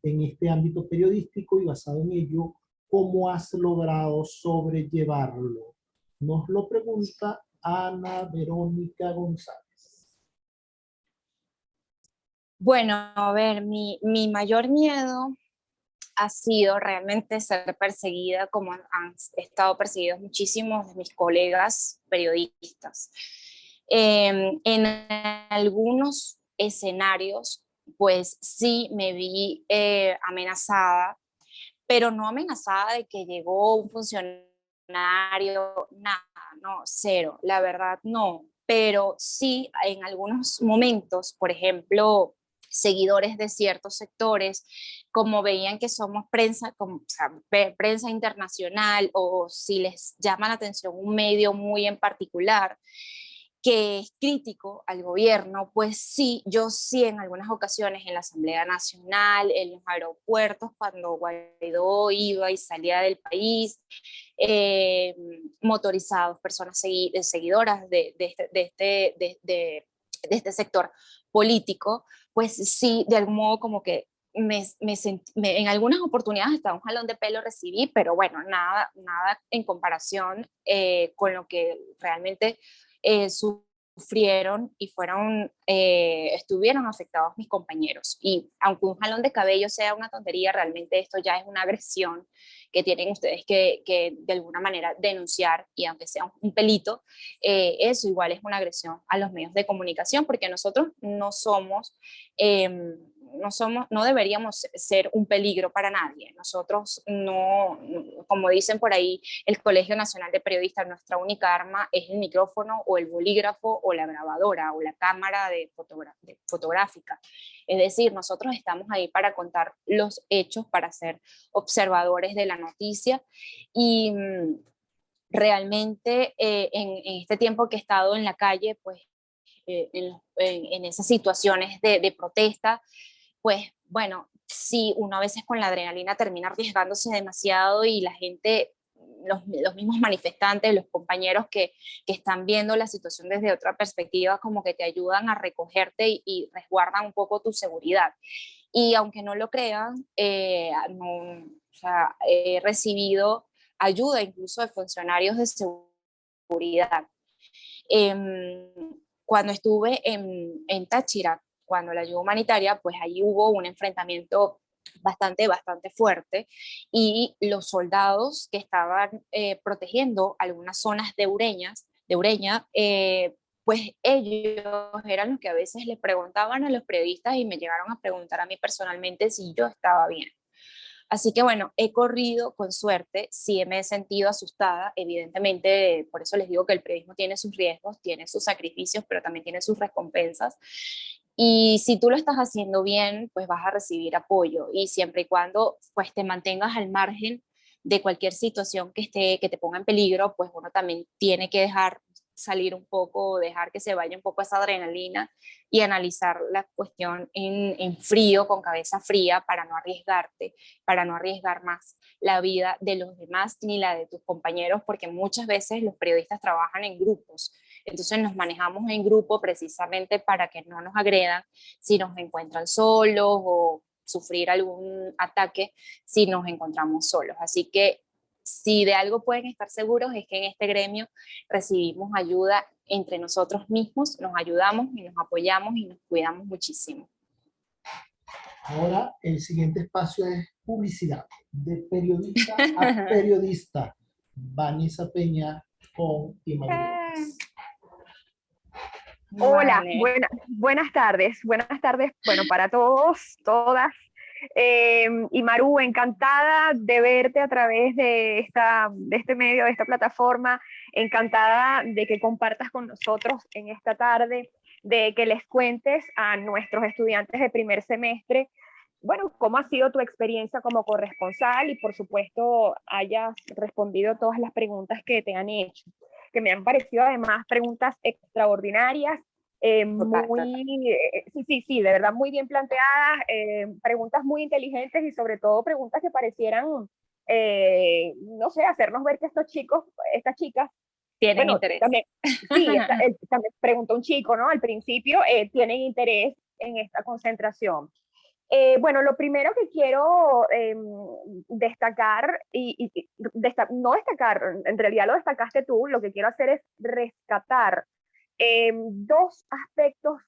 en este ámbito periodístico? Y basado en ello, ¿cómo has logrado sobrellevarlo? Nos lo pregunta Ana Verónica González. Bueno, a ver, mi mayor miedo ha sido realmente ser perseguida como han estado perseguidos muchísimos de mis colegas periodistas. En algunos escenarios, pues sí me vi amenazada, pero no amenazada de que llegó un funcionario, nada, no, cero, la verdad no, pero sí en algunos momentos, por ejemplo, seguidores de ciertos sectores, como veían que somos prensa, como, o sea, prensa internacional, o si les llama la atención un medio muy en particular, que es crítico al gobierno, pues sí, yo sí en algunas ocasiones en la Asamblea Nacional, en los aeropuertos, cuando Guaidó iba y salía del país, motorizados, personas seguidoras de este sector político, pues sí, de algún modo como que en algunas oportunidades hasta un jalón de pelo recibí, pero bueno, nada en comparación con lo que realmente sufrieron y estuvieron afectados mis compañeros. Y aunque un jalón de cabello sea una tontería, realmente esto ya es una agresión que tienen ustedes que de alguna manera denunciar, y aunque sea un pelito, eso igual es una agresión a los medios de comunicación, porque nosotros no deberíamos ser un peligro para nadie. Nosotros no, como dicen por ahí, el Colegio Nacional de Periodistas, nuestra única arma es el micrófono o el bolígrafo o la grabadora o la cámara fotográfica. Es decir, nosotros estamos ahí para contar los hechos, para ser observadores de la noticia, y realmente en este tiempo que he estado en la calle, pues en esas situaciones de protesta, pues bueno, sí, uno a veces con la adrenalina termina arriesgándose demasiado, y la gente, los mismos manifestantes, los compañeros que están viendo la situación desde otra perspectiva, como que te ayudan a recogerte y resguardan un poco tu seguridad. Y aunque no lo crean, no, o sea, he recibido ayuda incluso de funcionarios de seguridad. Eh, Cuando estuve en Táchira, cuando la ayuda humanitaria, pues ahí hubo un enfrentamiento bastante fuerte, y los soldados que estaban protegiendo algunas zonas de Ureña, pues ellos eran los que a veces les preguntaban a los periodistas, y me llegaron a preguntar a mí personalmente si yo estaba bien. Así que bueno, he corrido con suerte, sí me he sentido asustada, evidentemente, por eso les digo que el periodismo tiene sus riesgos, tiene sus sacrificios, pero también tiene sus recompensas. Y si tú lo estás haciendo bien, pues vas a recibir apoyo, y siempre y cuando pues te mantengas al margen de cualquier situación que te ponga en peligro, pues uno también tiene que dejar salir un poco, dejar que se vaya un poco esa adrenalina, y analizar la cuestión en frío, con cabeza fría, para no arriesgarte, para no arriesgar más la vida de los demás ni la de tus compañeros, porque muchas veces los periodistas trabajan en grupos, entonces nos manejamos en grupo precisamente para que no nos agredan si nos encuentran solos, o sufrir algún ataque si nos encontramos solos. Así que si de algo pueden estar seguros, es que en este gremio recibimos ayuda entre nosotros mismos, nos ayudamos y nos apoyamos y nos cuidamos muchísimo. Ahora el siguiente espacio es publicidad. De periodista a periodista. Vanessa Peña con Imaru. Hola, Vale. buenas tardes. Buenas tardes, bueno, para todos, todas. Y Maru, encantada de verte a través de este medio, de esta plataforma, encantada de que compartas con nosotros en esta tarde, de que les cuentes a nuestros estudiantes de primer semestre, bueno, cómo ha sido tu experiencia como corresponsal, y por supuesto hayas respondido todas las preguntas que te han hecho. que me han parecido además preguntas extraordinarias, sí, de verdad muy bien planteadas, preguntas muy inteligentes y sobre todo preguntas que parecieran, no sé, hacernos ver que estos chicos, estas chicas, Tienen bueno, interés. también, sí, también preguntó un chico, ¿no? Al principio, tienen interés en esta concentración. Bueno, lo primero que quiero destacar, no destacar, en realidad lo destacaste tú, lo que quiero hacer es rescatar dos aspectos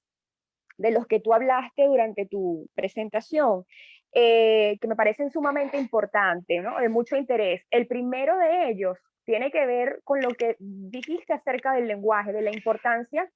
de los que tú hablaste durante tu presentación, que me parecen sumamente importantes, ¿no? De mucho interés. El primero de ellos tiene que ver con lo que dijiste acerca del lenguaje, de la importancia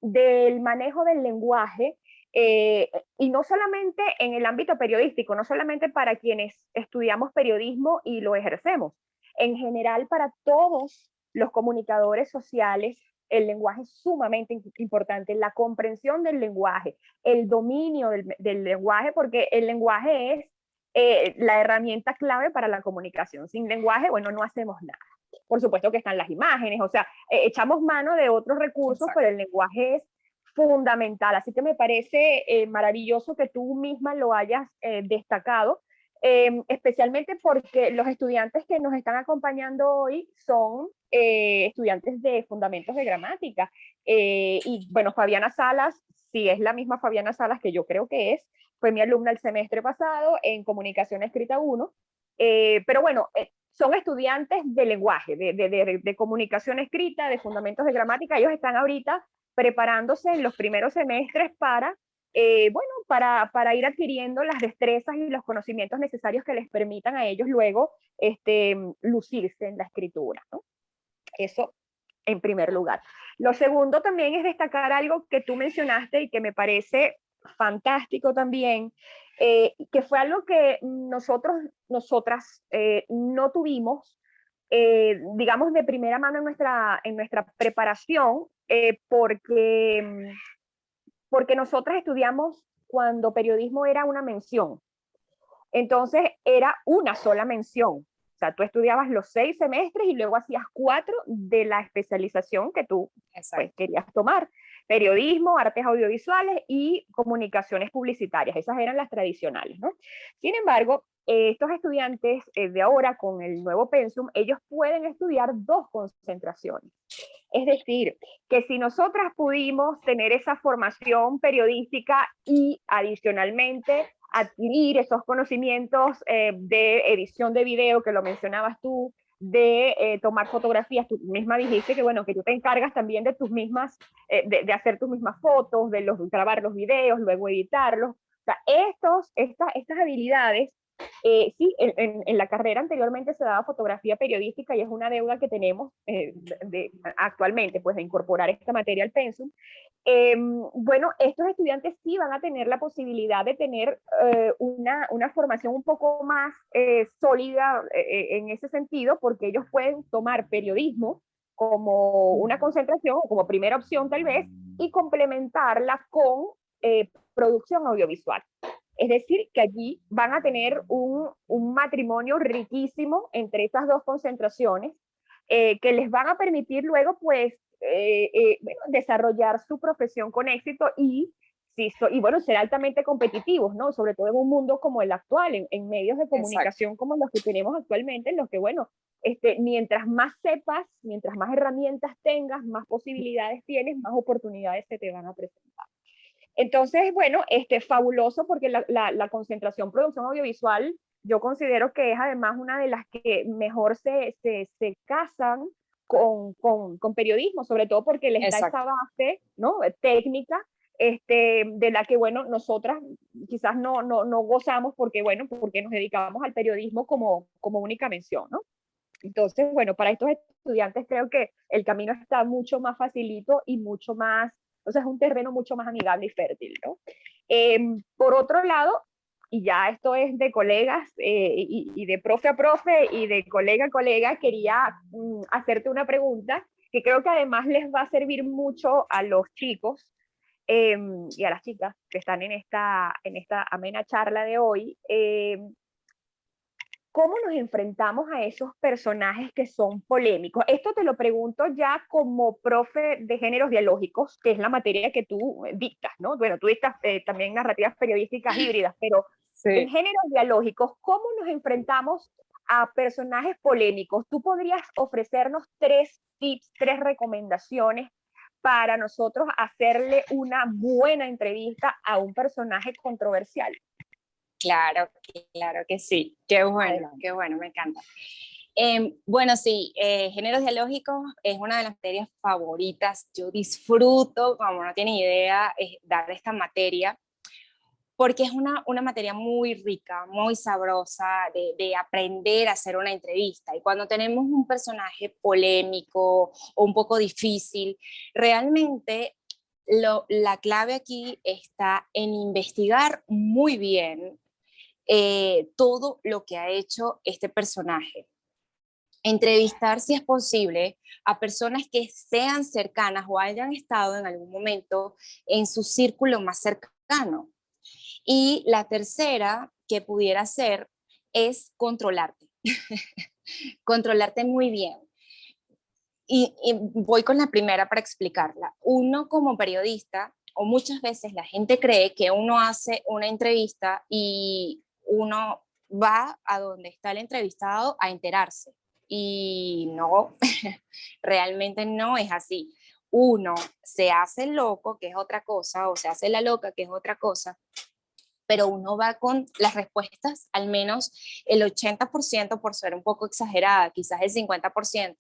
del manejo del lenguaje, y no solamente en el ámbito periodístico, no solamente para quienes estudiamos periodismo y lo ejercemos, en general para todos los comunicadores sociales, el lenguaje es sumamente importante, la comprensión del lenguaje, el dominio del lenguaje, porque el lenguaje es la herramienta clave para la comunicación. Sin lenguaje, bueno, no hacemos nada. Por supuesto que están las imágenes, o sea, echamos mano de otros recursos, Exacto. pero el lenguaje es fundamental. Así que me parece maravilloso que tú misma lo hayas destacado, especialmente porque los estudiantes que nos están acompañando hoy son estudiantes de fundamentos de gramática. Y bueno, Fabiana Salas, si es la misma Fabiana Salas que yo creo que es, fue mi alumna el semestre pasado en Comunicación Escrita 1. Pero bueno, son estudiantes de lenguaje, de comunicación escrita, de fundamentos de gramática. Ellos están ahorita preparándose en los primeros semestres para, bueno, para ir adquiriendo las destrezas y los conocimientos necesarios que les permitan a ellos luego lucirse en la escritura, ¿no? Eso en primer lugar. Lo segundo también es destacar algo que tú mencionaste y que me parece fantástico también, que fue algo que nosotras no tuvimos, digamos, de primera mano en nuestra preparación, porque nosotras estudiamos cuando periodismo era una mención. Entonces era una sola mención. O sea, tú estudiabas los 6 semestres y luego hacías 4 de la especialización que tú pues, querías tomar. Periodismo, artes audiovisuales y comunicaciones publicitarias. Esas eran las tradicionales, ¿no? Sin embargo, estos estudiantes de ahora con el nuevo pensum, ellos pueden estudiar 2 concentraciones. Es decir, que si nosotras pudimos tener esa formación periodística y adicionalmente adquirir esos conocimientos de edición de video, que lo mencionabas tú, de tomar fotografías, tú misma dijiste que bueno, que tú te encargas también de tus mismas, de hacer tus mismas fotos, de grabar los videos, luego editarlos. O sea, estas habilidades, sí, en la carrera anteriormente se daba fotografía periodística y es una deuda que tenemos actualmente, pues de incorporar esta materia al pensum. Bueno, estos estudiantes sí van a tener la posibilidad de tener una formación un poco más sólida en ese sentido, porque ellos pueden tomar periodismo como una concentración o como primera opción tal vez y complementarla con producción audiovisual. Es decir, que allí van a tener un matrimonio riquísimo entre estas dos concentraciones que les van a permitir luego, pues, bueno, desarrollar su profesión con éxito y bueno, ser altamente competitivos, ¿no? Sobre todo en un mundo como el actual, en medios de comunicación como los que tenemos actualmente, en los que, bueno, mientras más sepas, mientras más herramientas tengas, más posibilidades tienes, más oportunidades se te van a presentar. Entonces, bueno, fabuloso porque la concentración producción audiovisual yo considero que es además una de las que mejor se casan con periodismo, sobre todo porque les da esa base, ¿no? Técnica, de la que, bueno, nosotras quizás no gozamos porque, bueno, porque nos dedicamos al periodismo como única mención, ¿no? Entonces, bueno, para estos estudiantes creo que el camino está mucho más facilito y mucho más, o sea, es un terreno mucho más amigable y fértil, ¿no? Por otro lado, y ya esto es de colegas y de profe a profe y de colega a colega, quería hacerte una pregunta que creo que además les va a servir mucho a los chicos y a las chicas que están en esta amena charla de hoy. ¿cómo nos enfrentamos a esos personajes que son polémicos? Esto te lo pregunto ya como profe de géneros dialógicos, que es la materia que tú dictas, ¿no? Bueno, tú dictas también narrativas periodísticas híbridas, pero en Sí. géneros dialógicos, ¿cómo nos enfrentamos a personajes polémicos? ¿Tú podrías ofrecernos 3 tips, 3 recomendaciones para nosotros hacerle una buena entrevista a un personaje controversial? Claro que sí. Adelante. Qué bueno, me encanta. Bueno, sí, géneros dialógicos es una de las materias favoritas. Yo disfruto, como no tiene idea, dar esta materia, porque es una materia muy rica, muy sabrosa de aprender a hacer una entrevista. Y cuando tenemos un personaje polémico o un poco difícil, realmente la clave aquí está en investigar muy bien todo lo que ha hecho este personaje. Entrevistar, si es posible, a personas que sean cercanas o hayan estado en algún momento en su círculo más cercano. Y la tercera que pudiera ser es controlarte, controlarte muy bien. Y voy con la primera para explicarla. Uno como periodista, o muchas veces la gente cree que uno hace una entrevista y uno va a donde está el entrevistado a enterarse. Y no, realmente no es así. Uno se hace loco, que es otra cosa, o se hace la loca, que es otra cosa, pero uno va con las respuestas, al menos el 80%, por ser un poco exagerada, quizás el 50%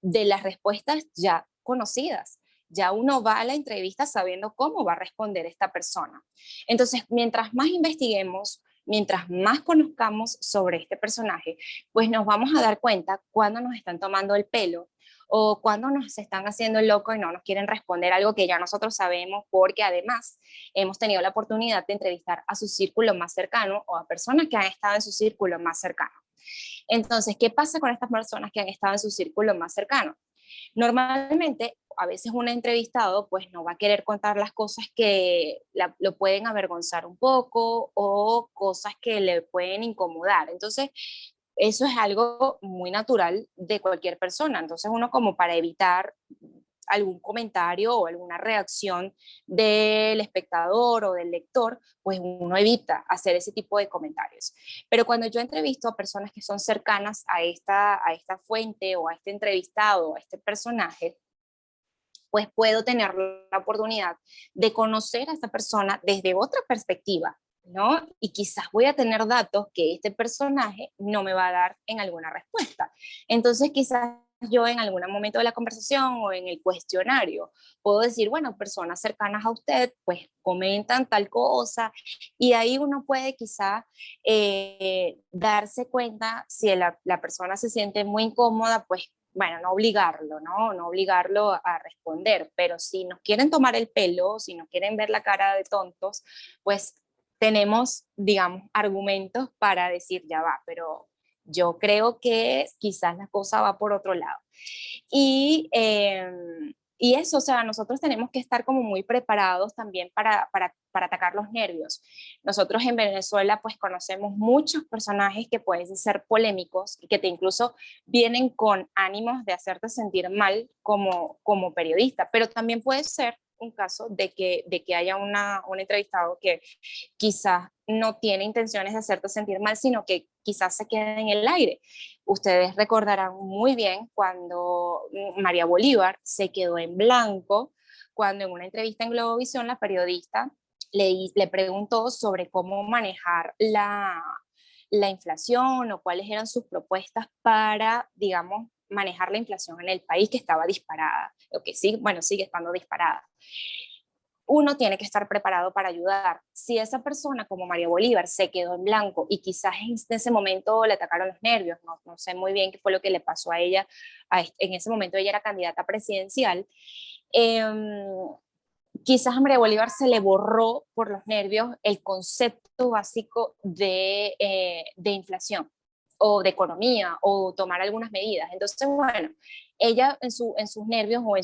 de las respuestas ya conocidas. Ya uno va a la entrevista sabiendo cómo va a responder esta persona. Entonces, mientras más investiguemos, mientras más conozcamos sobre este personaje, pues nos vamos a dar cuenta cuando nos están tomando el pelo o cuando nos están haciendo el loco y no nos quieren responder algo que ya nosotros sabemos, porque además hemos tenido la oportunidad de entrevistar a su círculo más cercano o a personas que han estado en su círculo más cercano. Entonces, ¿qué pasa con estas personas que han estado en su círculo más cercano? Normalmente, a veces un entrevistado pues no va a querer contar las cosas que lo pueden avergonzar un poco o cosas que le pueden incomodar. Entonces, eso es algo muy natural de cualquier persona. Entonces, uno como para evitar algún comentario o alguna reacción del espectador o del lector, pues uno evita hacer ese tipo de comentarios. Pero cuando yo entrevisto a personas que son cercanas a esta fuente o a este entrevistado o a este personaje, pues puedo tener la oportunidad de conocer a esta persona desde otra perspectiva, ¿no? Y quizás voy a tener datos que este personaje no me va a dar en alguna respuesta. Entonces, quizás yo en algún momento de la conversación o en el cuestionario puedo decir, bueno, personas cercanas a usted, pues comentan tal cosa, y ahí uno puede quizá darse cuenta si la persona se siente muy incómoda, pues bueno, no obligarlo, ¿no? No obligarlo a responder, pero si nos quieren tomar el pelo, si nos quieren ver la cara de tontos, pues tenemos, digamos, argumentos para decir, ya va, pero yo creo que quizás la cosa va por otro lado. Y, eh, y eso, o sea, nosotros tenemos que estar como muy preparados también para atacar los nervios. Nosotros en Venezuela pues conocemos muchos personajes que pueden ser polémicos y que te incluso vienen con ánimos de hacerte sentir mal como periodista, pero también puede ser un caso de que haya un entrevistado que quizás no tiene intenciones de hacerte sentir mal, sino que quizás se quede en el aire. Ustedes recordarán muy bien cuando María Bolívar se quedó en blanco, cuando en una entrevista en Globovisión la periodista le preguntó sobre cómo manejar la inflación o cuáles eran sus propuestas para, digamos, manejar la inflación en el país, que estaba disparada, o que sí, bueno, sigue estando disparada. Uno tiene que estar preparado para ayudar. Si esa persona como María Bolívar se quedó en blanco y quizás en ese momento le atacaron los nervios, no sé muy bien qué fue lo que le pasó a ella, en ese momento ella era candidata presidencial, eh, quizás a María Bolívar se le borró por los nervios el concepto básico de inflación o de economía o tomar algunas medidas. Entonces, bueno, ella en sus nervios o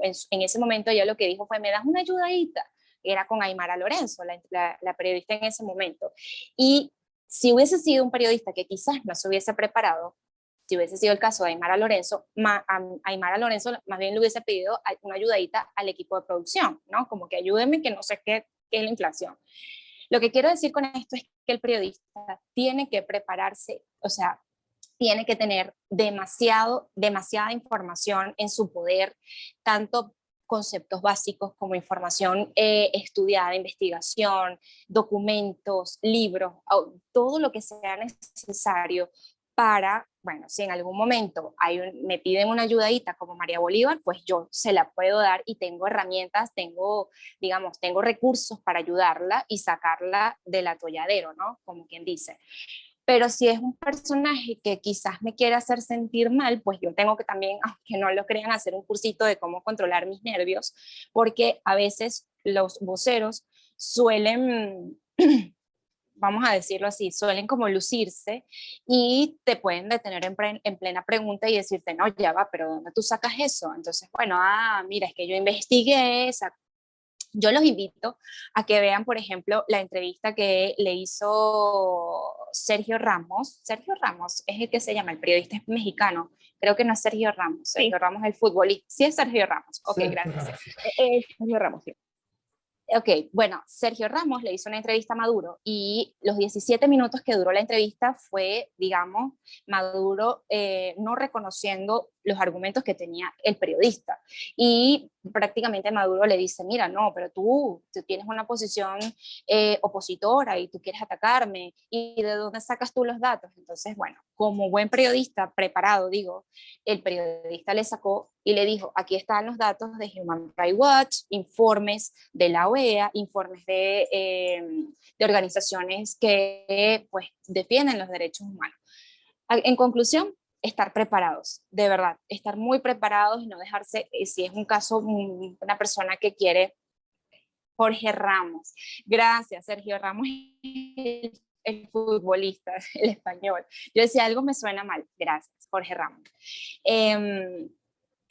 en ese momento ella lo que dijo fue, me das una ayudadita, era con Aymara Lorenzo, la periodista en ese momento. Y Si hubiese sido un periodista que quizás no se hubiese preparado, si hubiese sido el caso de Aymara Lorenzo, a Aymara Lorenzo más bien le hubiese pedido una ayudadita al equipo de producción, ¿no? Como que ayúdenme que no sé qué es la inflación. Lo que quiero decir con esto es que el periodista tiene que prepararse, o sea, tiene que tener demasiada información en su poder, tanto conceptos básicos como información estudiada, investigación, documentos, libros, todo lo que sea necesario para, bueno, si en algún momento me piden una ayudadita como María Bolívar, pues yo se la puedo dar y tengo herramientas, digamos, tengo recursos para ayudarla y sacarla del atolladero, ¿no? Como quien dice. Pero si es un personaje que quizás me quiere hacer sentir mal, pues yo tengo que también, aunque no lo crean, hacer un cursito de cómo controlar mis nervios, porque a veces los voceros suelen, vamos a decirlo así, suelen como lucirse y te pueden detener en plena pregunta y decirte, no, ya va, pero ¿dónde tú sacas eso? Entonces, bueno, mira, es que yo investigué, yo los invito a que vean, por ejemplo, la entrevista que le hizo Sergio Ramos. Sergio Ramos es el que se llama, el periodista mexicano. Creo que no es Sergio Ramos. Sergio Ramos es el futbolista. Sí es Sergio Ramos. Ok, Sergio gracias. Ramos. Sergio Ramos, sí. Ok, bueno, Sergio Ramos le hizo una entrevista a Maduro y los 17 minutos que duró la entrevista fue, digamos, Maduro no reconociendo los argumentos que tenía el periodista. Y prácticamente Maduro le dice, mira, no, pero tú tienes una posición opositora y tú quieres atacarme, ¿y de dónde sacas tú los datos? Entonces, bueno, como buen periodista preparado, digo, el periodista le sacó y le dijo, aquí están los datos de Human Rights Watch, informes de la OEA, informes de organizaciones que pues defienden los derechos humanos. En conclusión, estar preparados, de verdad, estar muy preparados y no dejarse, si es un caso, una persona que quiere, Jorge Ramos, gracias, Sergio Ramos, el futbolista, el español. Yo decía, algo me suena mal, gracias, Jorge Ramos.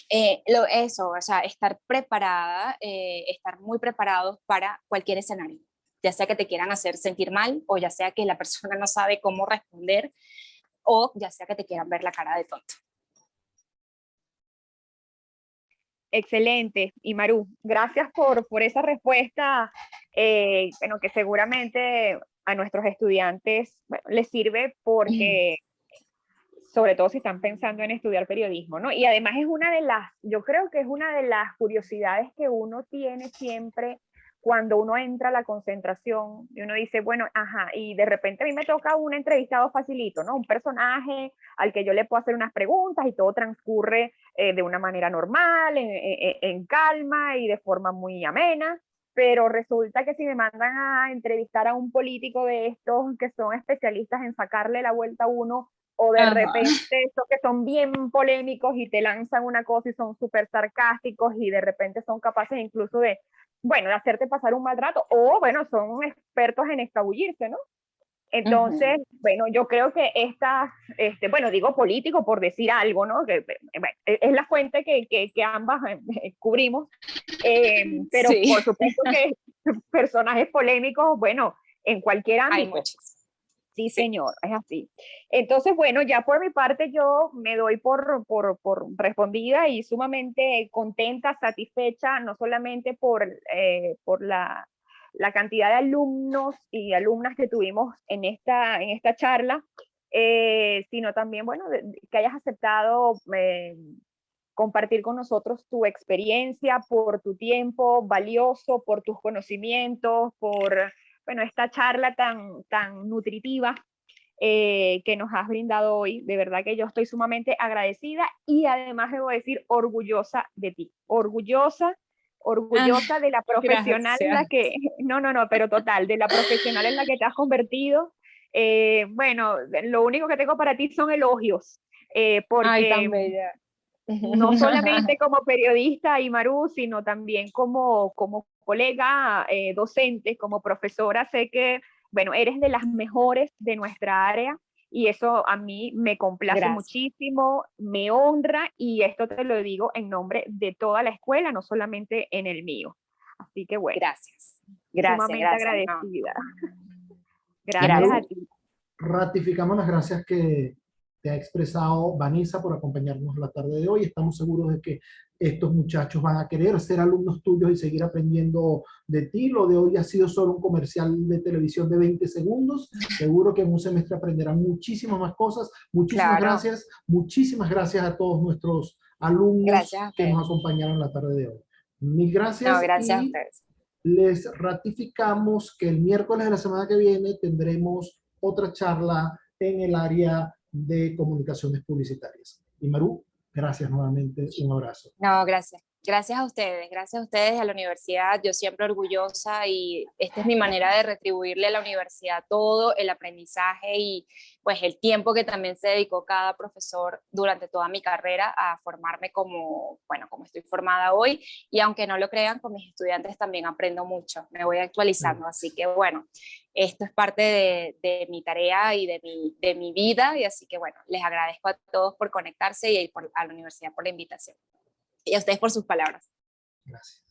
Eso, o sea, estar preparada, estar muy preparados para cualquier escenario, ya sea que te quieran hacer sentir mal o ya sea que la persona no sabe cómo responder o ya sea que te quieran ver la cara de tonto. Excelente. Y Maru, gracias por esa respuesta, bueno, que seguramente a nuestros estudiantes, bueno, les sirve porque, sobre todo si están pensando en estudiar periodismo, ¿no? Y además es yo creo que es una de las curiosidades que uno tiene siempre cuando uno entra a la concentración y uno dice, bueno, ajá, y de repente a mí me toca un entrevistado facilito, ¿no? Un personaje al que yo le puedo hacer unas preguntas y todo transcurre de una manera normal, en calma y de forma muy amena, pero resulta que si me mandan a entrevistar a un político de estos que son especialistas en sacarle la vuelta a uno, o de repente estos que son bien polémicos y te lanzan una cosa y son súper sarcásticos y de repente son capaces incluso de, bueno, de hacerte pasar un mal rato, o bueno, son expertos en escabullirse, ¿no? Entonces, bueno, yo creo que bueno, digo político por decir algo, ¿no? Que bueno, es la fuente que ambas cubrimos, pero Sí. por supuesto que personajes polémicos, bueno, en cualquier ámbito. Hay muchos. Sí, señor, es así. Entonces, bueno, ya por mi parte yo me doy por respondida y sumamente contenta, satisfecha, no solamente por la cantidad de alumnos y alumnas que tuvimos en esta charla, sino también, bueno, que hayas aceptado compartir con nosotros tu experiencia, por tu tiempo valioso, por tus conocimientos, por, bueno, esta charla tan nutritiva que nos has brindado hoy. De verdad que yo estoy sumamente agradecida y además debo decir orgullosa de ti, orgullosa de la profesional en la que, no, pero total, de la profesional en la que te has convertido. Bueno, lo único que tengo para ti son elogios, porque Ay, tan bella. no solamente como periodista, Imaru, sino también como colega docente, como profesora, sé que, bueno, eres de las mejores de nuestra área y eso a mí me complace muchísimo, me honra y esto te lo digo en nombre de toda la escuela, no solamente en el mío. Así que bueno. Gracias. Sumamente agradecida. Gracias a ti. Ratificamos las gracias que te ha expresado Vanessa por acompañarnos la tarde de hoy. Estamos seguros de que estos muchachos van a querer ser alumnos tuyos y seguir aprendiendo de ti. Lo de hoy ha sido solo un comercial de televisión de 20 segundos. Seguro que en un semestre aprenderán muchísimas más cosas. Claro, muchísimas gracias a todos nuestros alumnos gracias a que ustedes. nos acompañaron la tarde de hoy. Mil No, gracias gracias a y ustedes. les ratificamos que el miércoles de la semana que viene tendremos otra charla en el área de comunicaciones publicitarias. Y Maru, gracias nuevamente, un abrazo. No, gracias. Gracias a ustedes, a la universidad. Yo siempre orgullosa y esta es mi manera de retribuirle a la universidad todo el aprendizaje y pues el tiempo que también se dedicó cada profesor durante toda mi carrera a formarme como, bueno, como estoy formada hoy. Y aunque no lo crean, con mis estudiantes también aprendo mucho, me voy actualizando. Así que bueno, esto es parte de mi tarea y de mi vida. Y así que bueno, les agradezco a todos por conectarse y a la universidad por la invitación. Y a ustedes por sus palabras. Gracias.